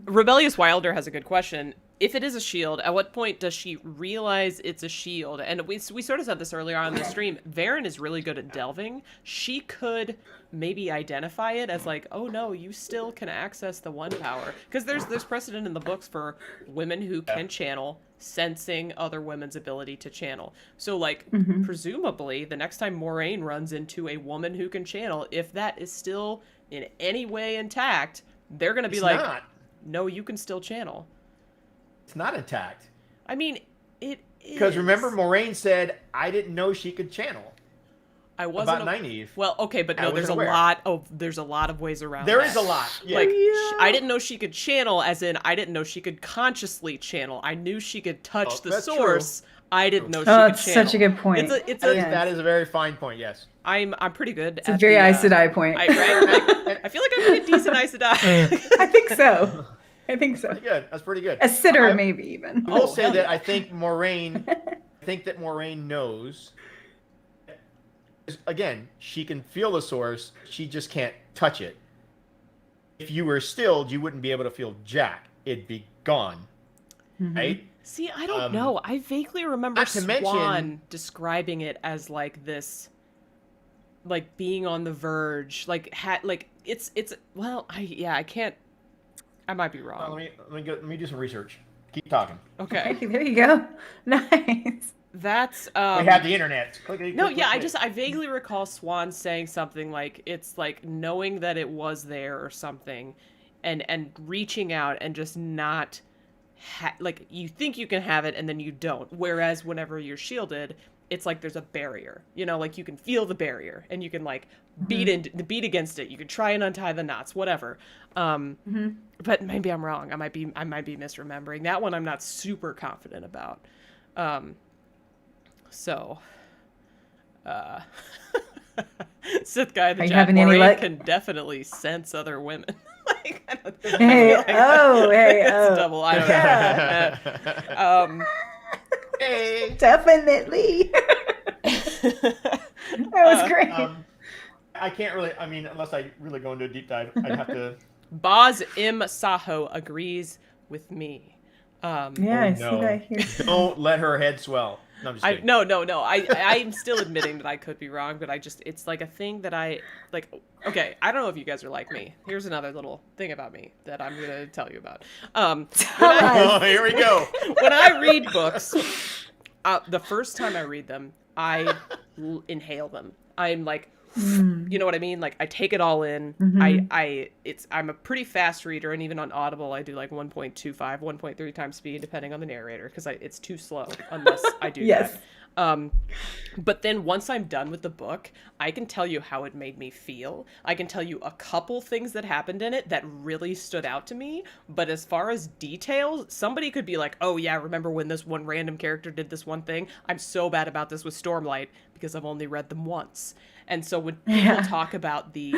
Rebellious Wilder has a good question. if it is a shield, at what point does she realize it's a shield? And we sort of said this earlier on in the stream. Varen is really good at delving. She could maybe identify it as like, oh no, you still can access the one power. Because there's precedent in the books for women who can channel, sensing other women's ability to channel. So like, presumably, the next time Moiraine runs into a woman who can channel, if that is still in any way intact, they're going to be no, you can still channel. It's not intact. I mean, it is. Because remember, Moiraine said, I didn't know she could channel. I wasn't about Nynaeve. Well, okay, but no, there's a lot of ways around There that. is a lot. Yeah. Like, I didn't know she could channel, as in, I didn't know she could consciously channel. I knew she could touch the source. True. I didn't know she could channel. Such a good point. That is a very fine point, yes. I'm pretty good at a very Aes Sedai point. I feel like I'm a pretty decent Aes Sedai. I think so. Pretty good. That's pretty good. A sitter, maybe even. I will say that I think Moiraine knows. Again, she can feel the source. She just can't touch it. If you were stilled, you wouldn't be able to feel Jack. It'd be gone, right? See, I don't know. I vaguely remember Swan describing it as like this, like being on the verge, like it's. Well, I can't. I might be wrong. Let me do some research. Keep talking. Okay. There you go. Nice. That's we have the internet. Click. I vaguely recall Swan saying something like, it's like knowing that it was there or something, and reaching out and just not like, you think you can have it and then you don't. Whereas whenever you're shielded, it's like there's a barrier, you know, like you can feel the barrier and you can like beat against it. You can try and untie the knots, whatever. But maybe I'm wrong. I might be misremembering that one. I'm not super confident about. Sith guy, the Jack Moiraine can definitely sense other women. Like, it's double. I don't know. Hey. Definitely. That was great. I can't really. I mean, unless I really go into a deep dive, I'd have to. Boz M. Saho agrees with me. I see that here. Don't let her head swell. No, I'm just kidding. No. I'm still admitting that I could be wrong, but it's like a thing that I like. Okay, I don't know if you guys are like me. Here's another little thing about me that I'm gonna tell you about. Here we go. When I read books, the first time I read them, I inhale them. I'm like, you know what I mean? Like, I take it all in. I'm a pretty fast reader, and even on Audible, I do like 1.25, 1.3 times speed, depending on the narrator, because it's too slow unless I do that. But then once I'm done with the book, I can tell you how it made me feel. I can tell you a couple things that happened in it that really stood out to me. But as far as details, somebody could be like, oh yeah, remember when this one random character did this one thing? I'm so bad about this with Stormlight because I've only read them once. And so when people talk about the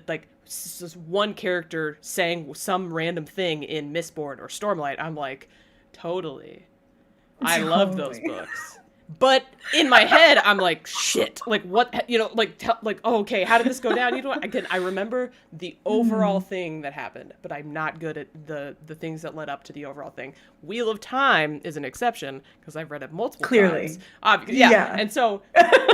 like this one character saying some random thing in Mistborn or Stormlight, I'm like, totally. I love those books. But in my head, I'm like, shit. Like, what, you know, oh, okay, how did this go down? You know, again, I remember the overall thing that happened, but I'm not good at the things that led up to the overall thing. Wheel of Time is an exception, because I've read it multiple times. Yeah. And so,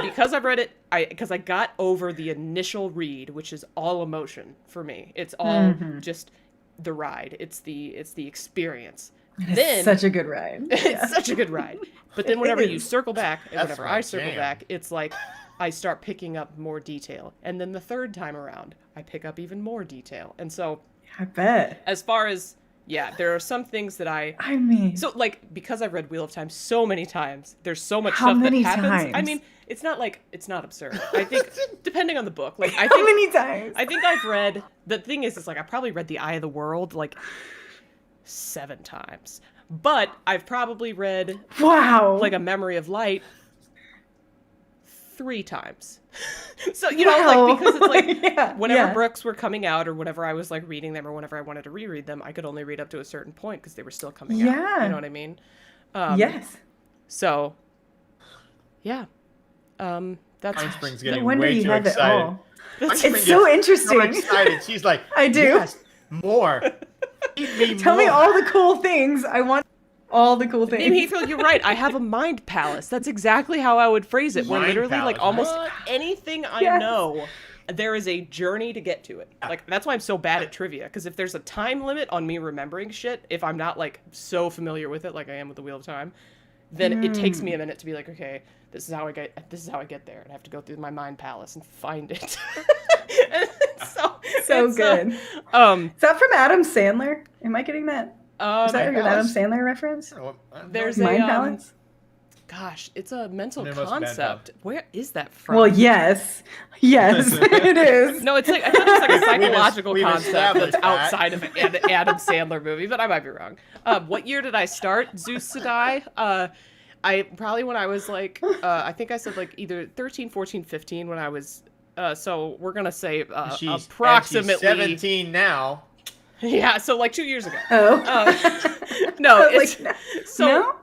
because I've read it, because I got over the initial read, which is all emotion for me. It's all just the ride. It's the experience. It's such a good ride. It's such a good ride. But then whenever you circle back, and whenever I circle back, it's like I start picking up more detail. And then the third time around, I pick up even more detail. And so I bet. As far as, there are some things that I mean. So, like, because I've read Wheel of Time so many times, there's so much stuff that happens. Times? I mean, it's not absurd. I think, depending on the book, like, I think. How many times? I think I've read, the thing is like, I probably read The Eye of the World, like, 7 times. But I've probably read like A Memory of Light 3 times. So, you know, like, because it's like whenever books were coming out or whenever I was like reading them or whenever I wanted to reread them, I could only read up to a certain point because they were still coming out. You know what I mean? Yes. So, that's Winespring's getting way too excited. It's so interesting. So excited. She's like, I do. Yes, more. Tell me all the cool things. I want all the cool things. Heathfield, you're right. I have a mind palace. That's exactly how I would phrase it. Where Mind literally, like, palace. almost What? anything I Yes. know, there is a journey to get to it. Like, that's why I'm so bad at trivia. Because if there's a time limit on me remembering shit, if I'm not, like, so familiar with it, like I am with the Wheel of Time, then it takes me a minute to be like, okay, this is how I get there, and I have to go through my mind palace and find it. So good. Is that from Adam Sandler? Am I getting that? Is that an Adam Sandler reference? There's Mind a Palace? gosh, it's a mental And it must have been concept. Where is that from? Well, yes, it is. No, it's like I thought it was like a psychological we've concept established that's that. outside of an Adam Sandler movie, but I might be wrong. What year did I start Zeus to Die? I probably when I was like, I think I said like either 13, 14, 15 when I was, so we're going to say approximately. She's 17 now. Yeah, so like 2 years ago. Oh. No, Like, it's so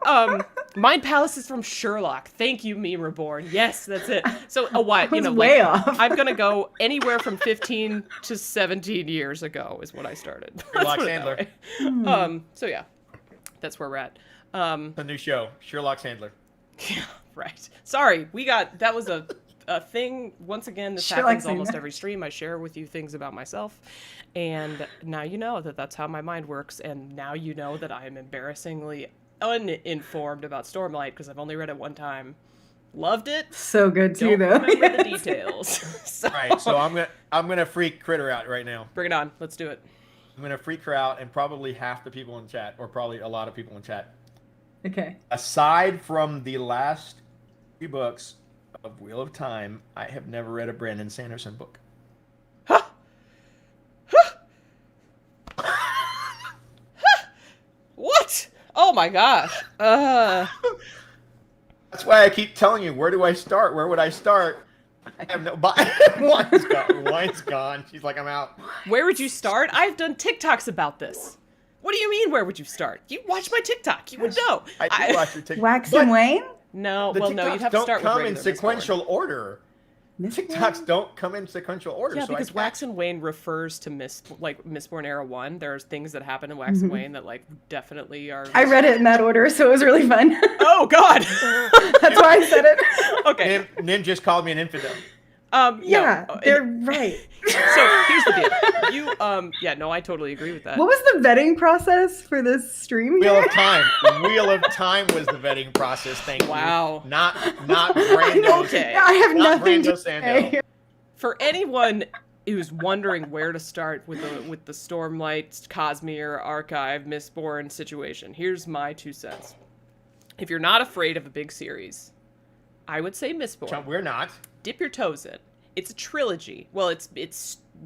Mind Palace is from Sherlock. Thank you, Meme Reborn. Yes, that's it. So what I was way off. I'm gonna go anywhere from 15 to 17 years ago is when I started. Sherlock Let's put it that way. So yeah, that's where we're at. The new show, Sherlock Sandler. Yeah, right. Sorry, that was a thing. Once again, this Sherlock happens almost Sandler. every stream. I share with you things about myself, and now you know that that's how my mind works, and now you know that I am embarrassingly uninformed about Stormlight because I've only read it one time. Loved it. So good too, Don't though. remember the details. So, All right, so I'm gonna freak Kritter out right now. bring it on. Let's do it. I'm gonna freak her out, and probably half the people in chat, or probably a lot of people in chat. Okay. Aside from the last 3 books of Wheel of Time, I have never read a Brandon Sanderson book. What? Oh my gosh. That's why I keep telling you, where do I start? Where would I start? I have no. Wine's gone. Wine's gone. She's like, I'm out. Where would you start? I've done TikToks about this. What do you mean, where would you start? You watch my TikTok. You would know. I do watch your TikTok. Wax But and Wayne? No, the well, no, you'd TikToks have to don't start with come regular in sequential order. Mistborn? TikToks don't come in sequential order. Yeah, so because I Wax and Wayne refers to Mistborn Era 1. There's things that happen in Wax and Wayne that, like, definitely are... I read it in that order, so it was really fun. Oh, God! That's why I said it. Okay. Nim just called me an infidel. Yeah, no, they're right. So, here's the deal. You, yeah, no, I totally agree with that. What was the vetting process for this stream Wheel here? of Time. Wheel of Time was the vetting process. Thank Wow. you. Not Brando. Okay. I have Not nothing to Brando say. Sando. For anyone who's wondering where to start with the Stormlight, Cosmere, Archive, Mistborn situation, here's my 2 cents. If you're not afraid of a big series, I would say Mistborn. We're not. Dip your toes in. It's a trilogy. Well, it's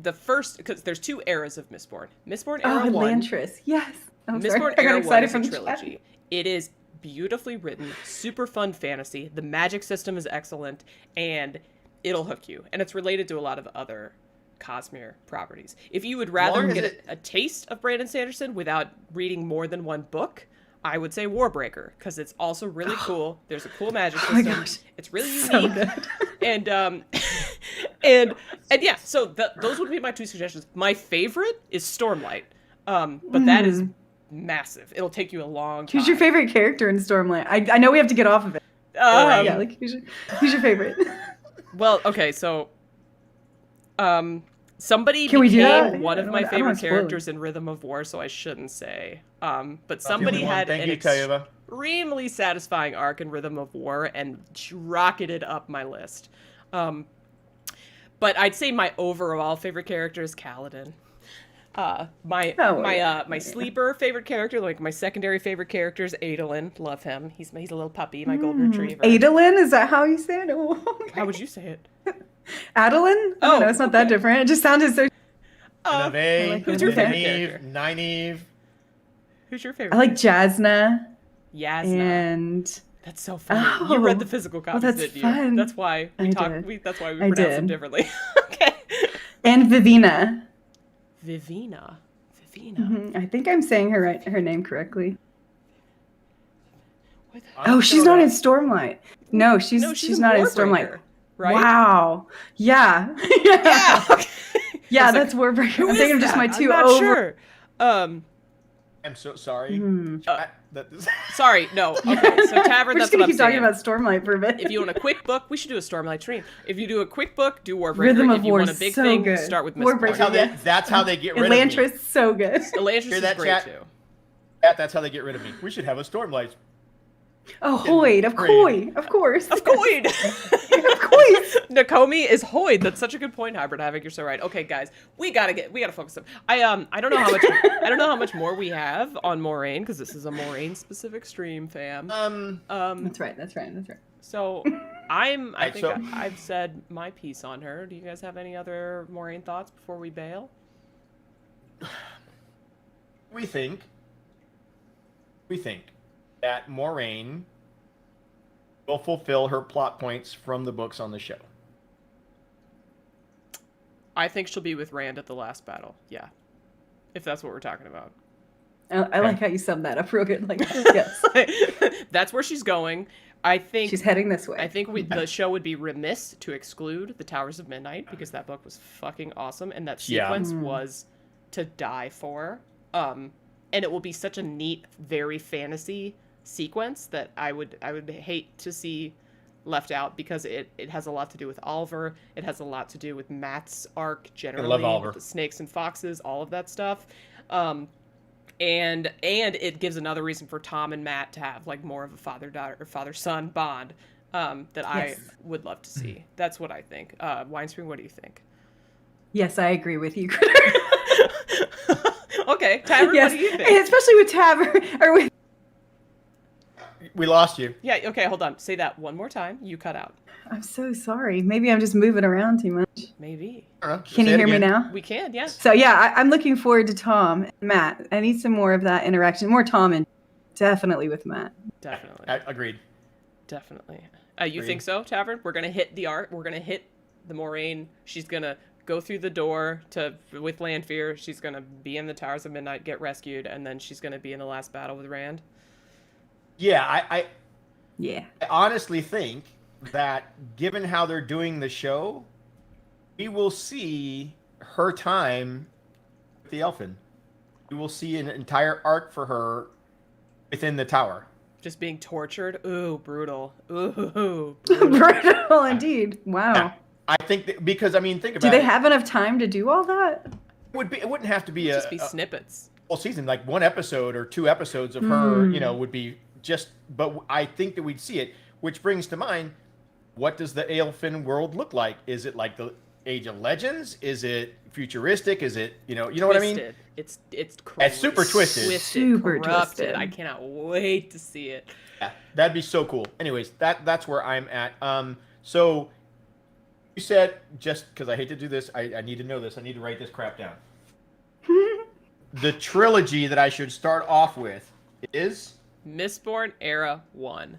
the first, because there's 2 eras of Mistborn. Mistborn Era Oh, 1. Elantris. Yes. I'm Mistborn sorry. I Era got 1 excited is from a the chat. trilogy. It is beautifully written, super fun fantasy. The magic system is excellent, and it'll hook you. And it's related to a lot of other Cosmere properties. If you would rather Long as get it- a taste of Brandon Sanderson without reading more than 1 book, I would say Warbreaker, because it's also really cool. There's a cool magic Oh my system. gosh. It's really So unique. good. And and yeah, so those would be my 2 suggestions. My favorite is Stormlight, but that is massive. It'll take you a long time. Who's your favorite character in Stormlight? I know we have to get off of it. Yeah, like who's your favorite? Well, okay, so somebody Can we do became that? one I of don't my wanna- I don't favorite wanna spoil it. characters in Rhythm of War, so I shouldn't say. But somebody had Thank an you, Tayuba. extremely satisfying arc in Rhythm of War and rocketed up my list. But I'd say my overall favorite character is Kaladin. My sleeper favorite character, like my secondary favorite character is Adolin. Love him. He's a little puppy, my golden retriever. Adolin? Is that how you say it? Oh, okay. How would you say it? Adeline? Oh, no, it's not that different. It just sounded so. Nave, who's your favorite Nynaeve, character? Nynaeve. Who's your favorite? I like Jasna. Yasna. And That's so funny. You read the Oh, physical copies, that's didn't you? fun. That's why we I talk. did. That's why we I pronounce them did. differently. Okay. and Vivina. Vivina. I think I'm saying her name correctly. What the- Oh, she's not in Stormlight. No, she's a not in Warbreaker, Stormlight. right? Wow. Yeah. Yeah. Okay. Yeah, I was that's Warbreaker. Who I'm is thinking of just that? my 2 I'm not over. sure. I'm so sorry. Sorry, no. Okay, so Tavern, We're that's just gonna what I'm keep talking saying. about Stormlight for a bit. If you want a quick book, we should do a Stormlight stream. If you do a quick book, do Warbreaker. Rhythm of if you War want a is big so thing, good. start with Warbreaker, Mistborn. That's how they get rid of me. Elantris, so good. Elantris Hear is that, great chat? too. That's how they get rid of me. We should have a Stormlight. Oh, Hoyd, of course. Of course. Of course. Nakomi is Hoyd. That's such a good point, Hybrid Havoc. You're so right. Okay, guys, we gotta focus up. I don't know how much more we have on Moiraine, because this is a Moiraine specific stream, fam. That's right. So I think I've said my piece on her. Do you guys have any other Moiraine thoughts before we bail? We think that Moiraine will fulfill her plot points from the books on the show. I think she'll be with Rand at the last battle. Yeah. If that's what we're talking about. I like how you summed that up real good. Like, yes. That's where she's going. I think She's heading this way. I think the show would be remiss to exclude the Towers of Midnight, because that book was fucking awesome, and that sequence was to die for. And it will be such a neat, very fantasy sequence that I would hate to see left out, because it has a lot to do with Oliver. It has a lot to do with Matt's arc generally. I love Oliver. With the snakes and foxes, all of that stuff. And it gives another reason for Tom and Matt to have like more of a father-daughter or father-son bond that I would love to see. That's what I think. Winespring, what do you think? Yes, I agree with you, Kritter. Okay, Tavern, Yes, what do you think? especially with Tavern or with. We lost you. Yeah, okay, hold on. Say that one more time. You cut out. I'm so sorry. Maybe I'm just moving around too much. Maybe. Can you hear me now? We can, yeah. So yeah, I'm looking forward to Tom and Matt. I need some more of that interaction. More Tom and definitely with Matt. Definitely. Agreed. Definitely. You think so, Tavern? We're gonna hit the art. We're gonna hit the Moiraine. She's gonna go through the door with Lanfear. She's gonna be in the Towers of Midnight, get rescued, and then she's gonna be in the last battle with Rand. Yeah, I honestly think that given how they're doing the show, we will see her time with the Elfin. We will see an entire arc for her within the tower. Just being tortured. Ooh, brutal. Ooh, Brutal indeed. Wow. Yeah, I think that, because I mean, think about Do it. they have enough time to do all that? It wouldn't have to be just be snippets. Whole season, like one episode or two episodes of her, would be just. But I think that we'd see it, which brings to mind, what does the Elfin world look like? Is it like the Age of Legends? Is it futuristic? Is it what I mean? It's crazy. It's super twisted. Super corrupted. twisted. I cannot wait to see it. Yeah, that'd be so cool. Anyways, that's where I'm at. So you said, just because I hate to do this, I need to know this. I need to write this crap down. The trilogy that I should start off with is Mistborn Era 1.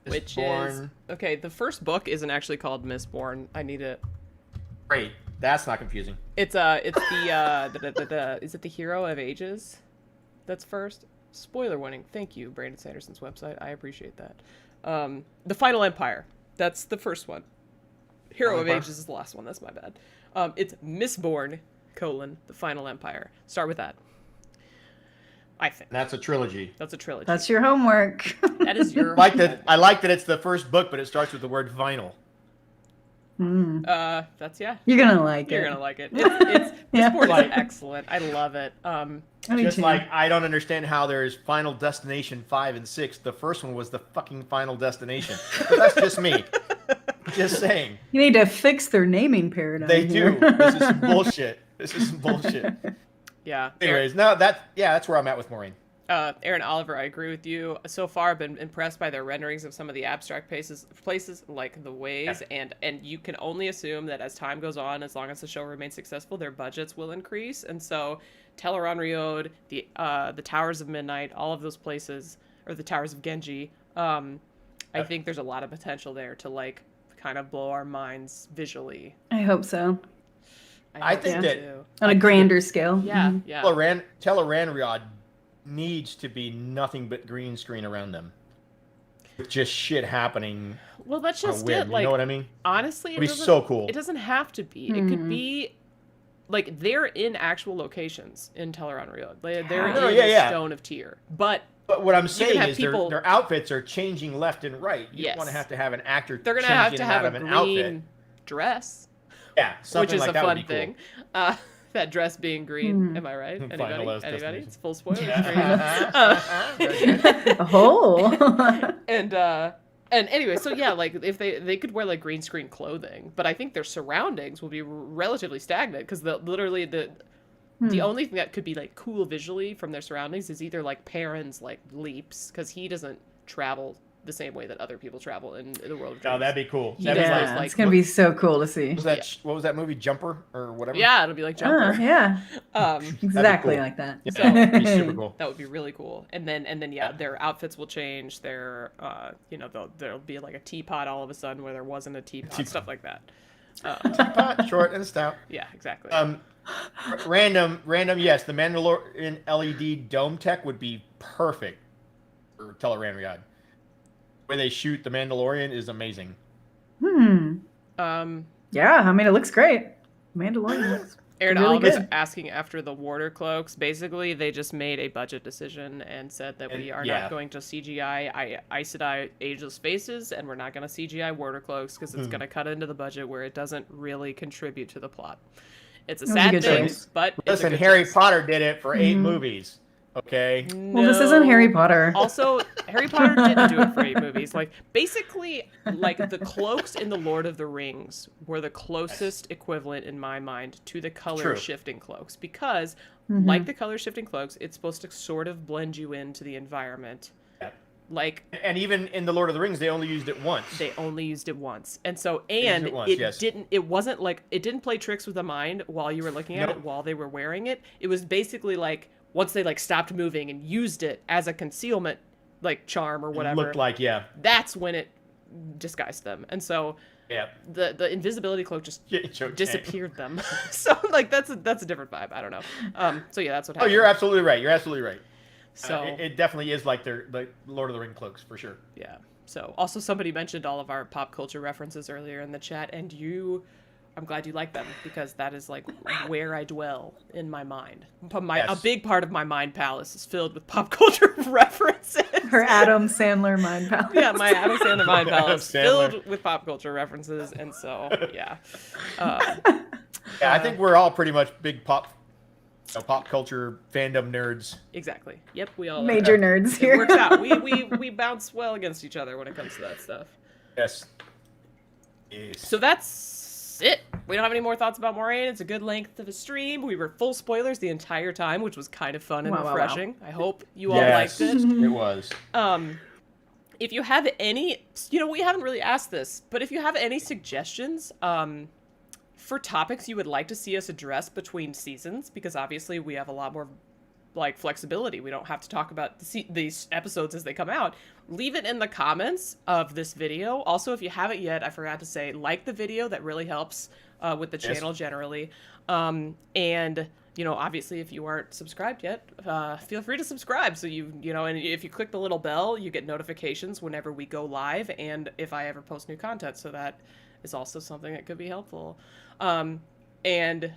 Which is okay. The first book isn't actually called Mistborn. I need it. Great. That's not confusing. It's the is it the Hero of Ages? That's first. Spoiler warning. Thank you, Brandon Sanderson's website. I appreciate that. The Final Empire. That's the first one. Hero of Ages is the last one. That's my bad. It's Mistborn: The Final Empire. Start with that. I think that's a trilogy. That's a trilogy. That's your homework. That is your. I like that it's the first book, but it starts with the word vinyl. That's You're gonna like it. You're gonna like it. It's Mistborn is excellent. I love it. Just like I don't understand how there's Final Destination 5 and 6. The first one was the fucking Final Destination. But that's just me. Just saying. You need to fix their naming paradigm. They here. do. This is some bullshit. This is some bullshit. Yeah. Anyways, that's where I'm at with Moiraine. Aaron Oliver, I agree with you. So far, I've been impressed by their renderings of some of the abstract places like the ways, and you can only assume that as time goes on, as long as the show remains successful, their budgets will increase. And so, Teleron-Riod, the Towers of Midnight, all of those places, or the Towers of Genji, I think there's a lot of potential there to like kind of blow our minds visually. I hope so. I think that on a grander scale. Yeah, Mm-hmm. yeah. Teleran-Riod needs to be nothing but green screen around them. With just shit happening. Well, that's just it. Like, you know what I mean? Honestly, it'd be so cool. It doesn't have to be. It could be like they're in actual locations in Teleron. They're Oh, in yeah. Stone of Tyr. But what I'm can saying have is people- their outfits are changing left and right. You Yes. want to have an actor they're gonna change have in to and have out a of an outfit. green dress, Yeah, something which is like a that would fun be cool. thing. That dress being green. Am I right? Anybody? It's full spoilers for you. Oh. And anyway, so yeah, like if they could wear like green screen clothing, but I think their surroundings will be relatively stagnant because literally the only thing that could be like cool visually from their surroundings is either like Perrin's like leaps because he doesn't travel the same way that other people travel in the world of dreams. Oh, that'd be cool. He That'd be does like, those, like, It's gonna be so cool to see. what was that movie, Jumper or whatever? Yeah, it'll be like Jumper. Yeah, exactly cool. like that. Yeah, So- that'd be super cool. That would be really cool. And then yeah, their outfits will change. Their there'll be like a teapot all of a sudden where there wasn't a teapot, stuff like that. Pot, short and stout. Yeah, exactly. Random. Yes, the Mandalorian LED dome tech would be perfect for Teleran Riyadh. Where they shoot the Mandalorian is amazing. Yeah, I mean, it looks great. Mandalorian looks Aaron really Oliver's good. asking after the water cloaks. Basically, they just made a budget decision and said that we are yeah. not going to CGI Aes Sedai ageless faces, and we're not going to CGI water cloaks because it's going to cut into the budget where it doesn't really contribute to the plot. It's a That was a sad good thing, choice. but it's a Listen, good Harry choice. Potter did it for 8 movies. Okay. Well, this isn't Harry Potter. Also, Harry Potter didn't do it for 8 movies. Like, basically, like, the cloaks in The Lord of the Rings were the closest equivalent, in my mind, to the color-shifting cloaks. Because, like the color-shifting cloaks, it's supposed to sort of blend you into the environment. Yeah. Like... And even in The Lord of the Rings, they only used it once. They only used it once. And so, used and it once, yes. it wasn't like, it didn't play tricks with the mind while you were looking at Nope. it, while they were wearing it. It was basically like, once they like stopped moving and used it as a concealment like charm or It whatever, looked like, yeah. that's when it disguised them. And so Yeah. the invisibility cloak just Cho-Chang. disappeared them. So like that's a different vibe. I don't know. So yeah, that's what Oh, happened. you're absolutely right. You're absolutely right. So it definitely is like the Lord of the Ring cloaks for sure. yeah. So also somebody mentioned all of our pop culture references earlier in the chat, and I'm glad you like them because that is like where I dwell in my mind. A big part of my mind palace is filled with pop culture references. Her Adam Sandler mind palace. Yeah, my Adam Sandler mind palace Adam Sandler. filled with pop culture references, and so yeah. Yeah, I think we're all pretty much big pop culture fandom nerds. Exactly. Yep, we all Major nerds It here. works out. We bounce well against each other when it comes to that stuff. Yes. Yes. So that's it. We don't have any more thoughts about Moiraine. It's a good length of a stream. We were full spoilers the entire time, which was kind of fun and Wow, wow, wow. refreshing. I hope you all Yes, liked it. it was. If you have any, we haven't really asked this, but if you have any suggestions for topics you would like to see us address between seasons, because obviously we have a lot more like flexibility. We don't have to talk about these episodes as they come out. Leave it in the comments of this video. Also, if you haven't yet, I forgot to say, like the video. That really helps with the channel generally. And obviously, if you aren't subscribed yet, feel free to subscribe. So and if you click the little bell, you get notifications whenever we go live and if I ever post new content. So that is also something that could be helpful. And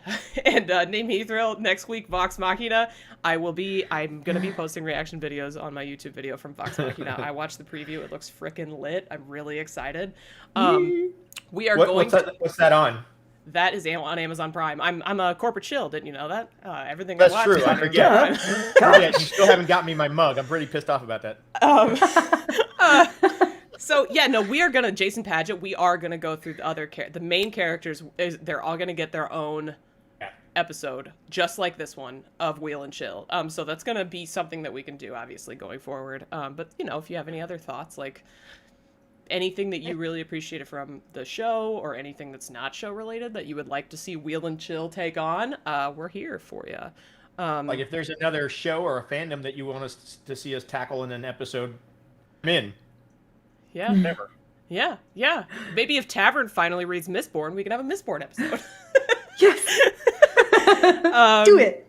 name me Thrill next week, Vox Machina. I'm gonna be posting reaction videos on my YouTube video from Vox Machina. I watched the preview; it looks freaking lit. I'm really excited. We are What's that on? That is on Amazon Prime. I'm a corporate shill. Didn't you know that? Everything That's I watch true. is I on forget. Amazon Prime. Yeah, you still haven't got me my mug. I'm pretty pissed off about that. So yeah, no, we are gonna Jason Padgett. We are gonna go through the main characters. They're all gonna get their own episode, just like this one of Wheel and Chill. So that's gonna be something that we can do, obviously, going forward. But if you have any other thoughts, like anything that you really appreciated from the show, or anything that's not show related that you would like to see Wheel and Chill take on, we're here for you. Like if there's another show or a fandom that you want us to see us tackle in an episode, I'm in. Yeah. Never. Yeah. Maybe if Tavern finally reads Mistborn, we can have a Mistborn episode. Yes. Do it.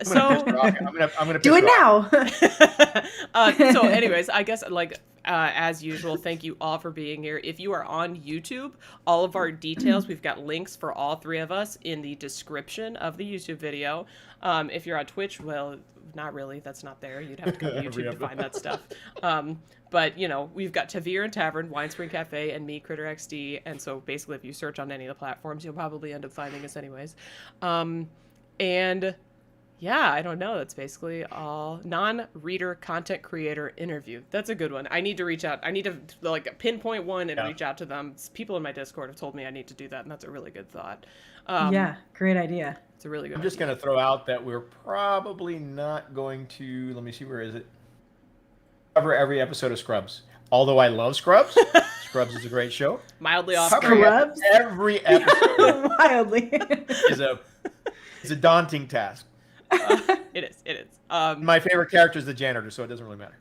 So I'm gonna Do it now. so anyways, I guess like as usual, thank you all for being here. If you are on YouTube, all of our details, we've got links for all three of us in the description of the YouTube video. If you're on Twitch, well, not really. That's not there. You'd have to go to YouTube to find that stuff. But, you know, we've got Tavern and Tavern, Winespring Cafe, and me, Kritter XD. And so basically, if you search on any of the platforms, you'll probably end up finding us anyways. And yeah, I don't know. That's basically all. Non-reader content creator interview. That's a good one. I need to reach out. I need to like pinpoint one and reach out to them. People in my Discord have told me I need to do that, and that's a really good thought. Yeah, great idea. It's a really good I'm just going to throw out that we're probably not going to, let me see, where is it? Cover every episode of Scrubs. Although I love Scrubs. Scrubs is a great show. Mildly off. Scrubs? Every episode Wildly. is a daunting task. It is. My favorite character is the janitor, so it doesn't really matter.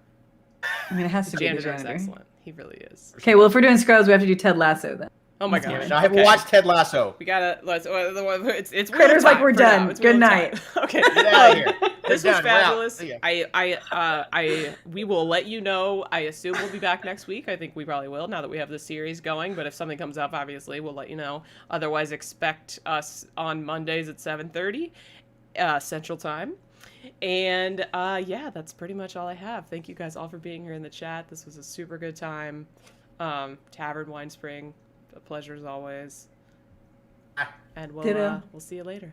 I mean, it has to be the Janitor is janitor. excellent. He really is. Okay, well, if we're doing Scrubs, we have to do Ted Lasso then. Oh my gosh. I haven't watched Ted Lasso. We gotta. It's Critter's like, time we're for done. now. It's Good Wheel of night. Time. Okay. Get out of here. This We're was done. We're out. fabulous. See ya. We will let you know. I assume we'll be back next week. I think we probably will now that we have the series going. But if something comes up, obviously we'll let you know. Otherwise, expect us on Mondays at 7:30 Central Time. And yeah, that's pretty much all I have. Thank you guys all for being here in the chat. This was a super good time. Tavern, Winespring, a pleasure as always. And we'll see you later.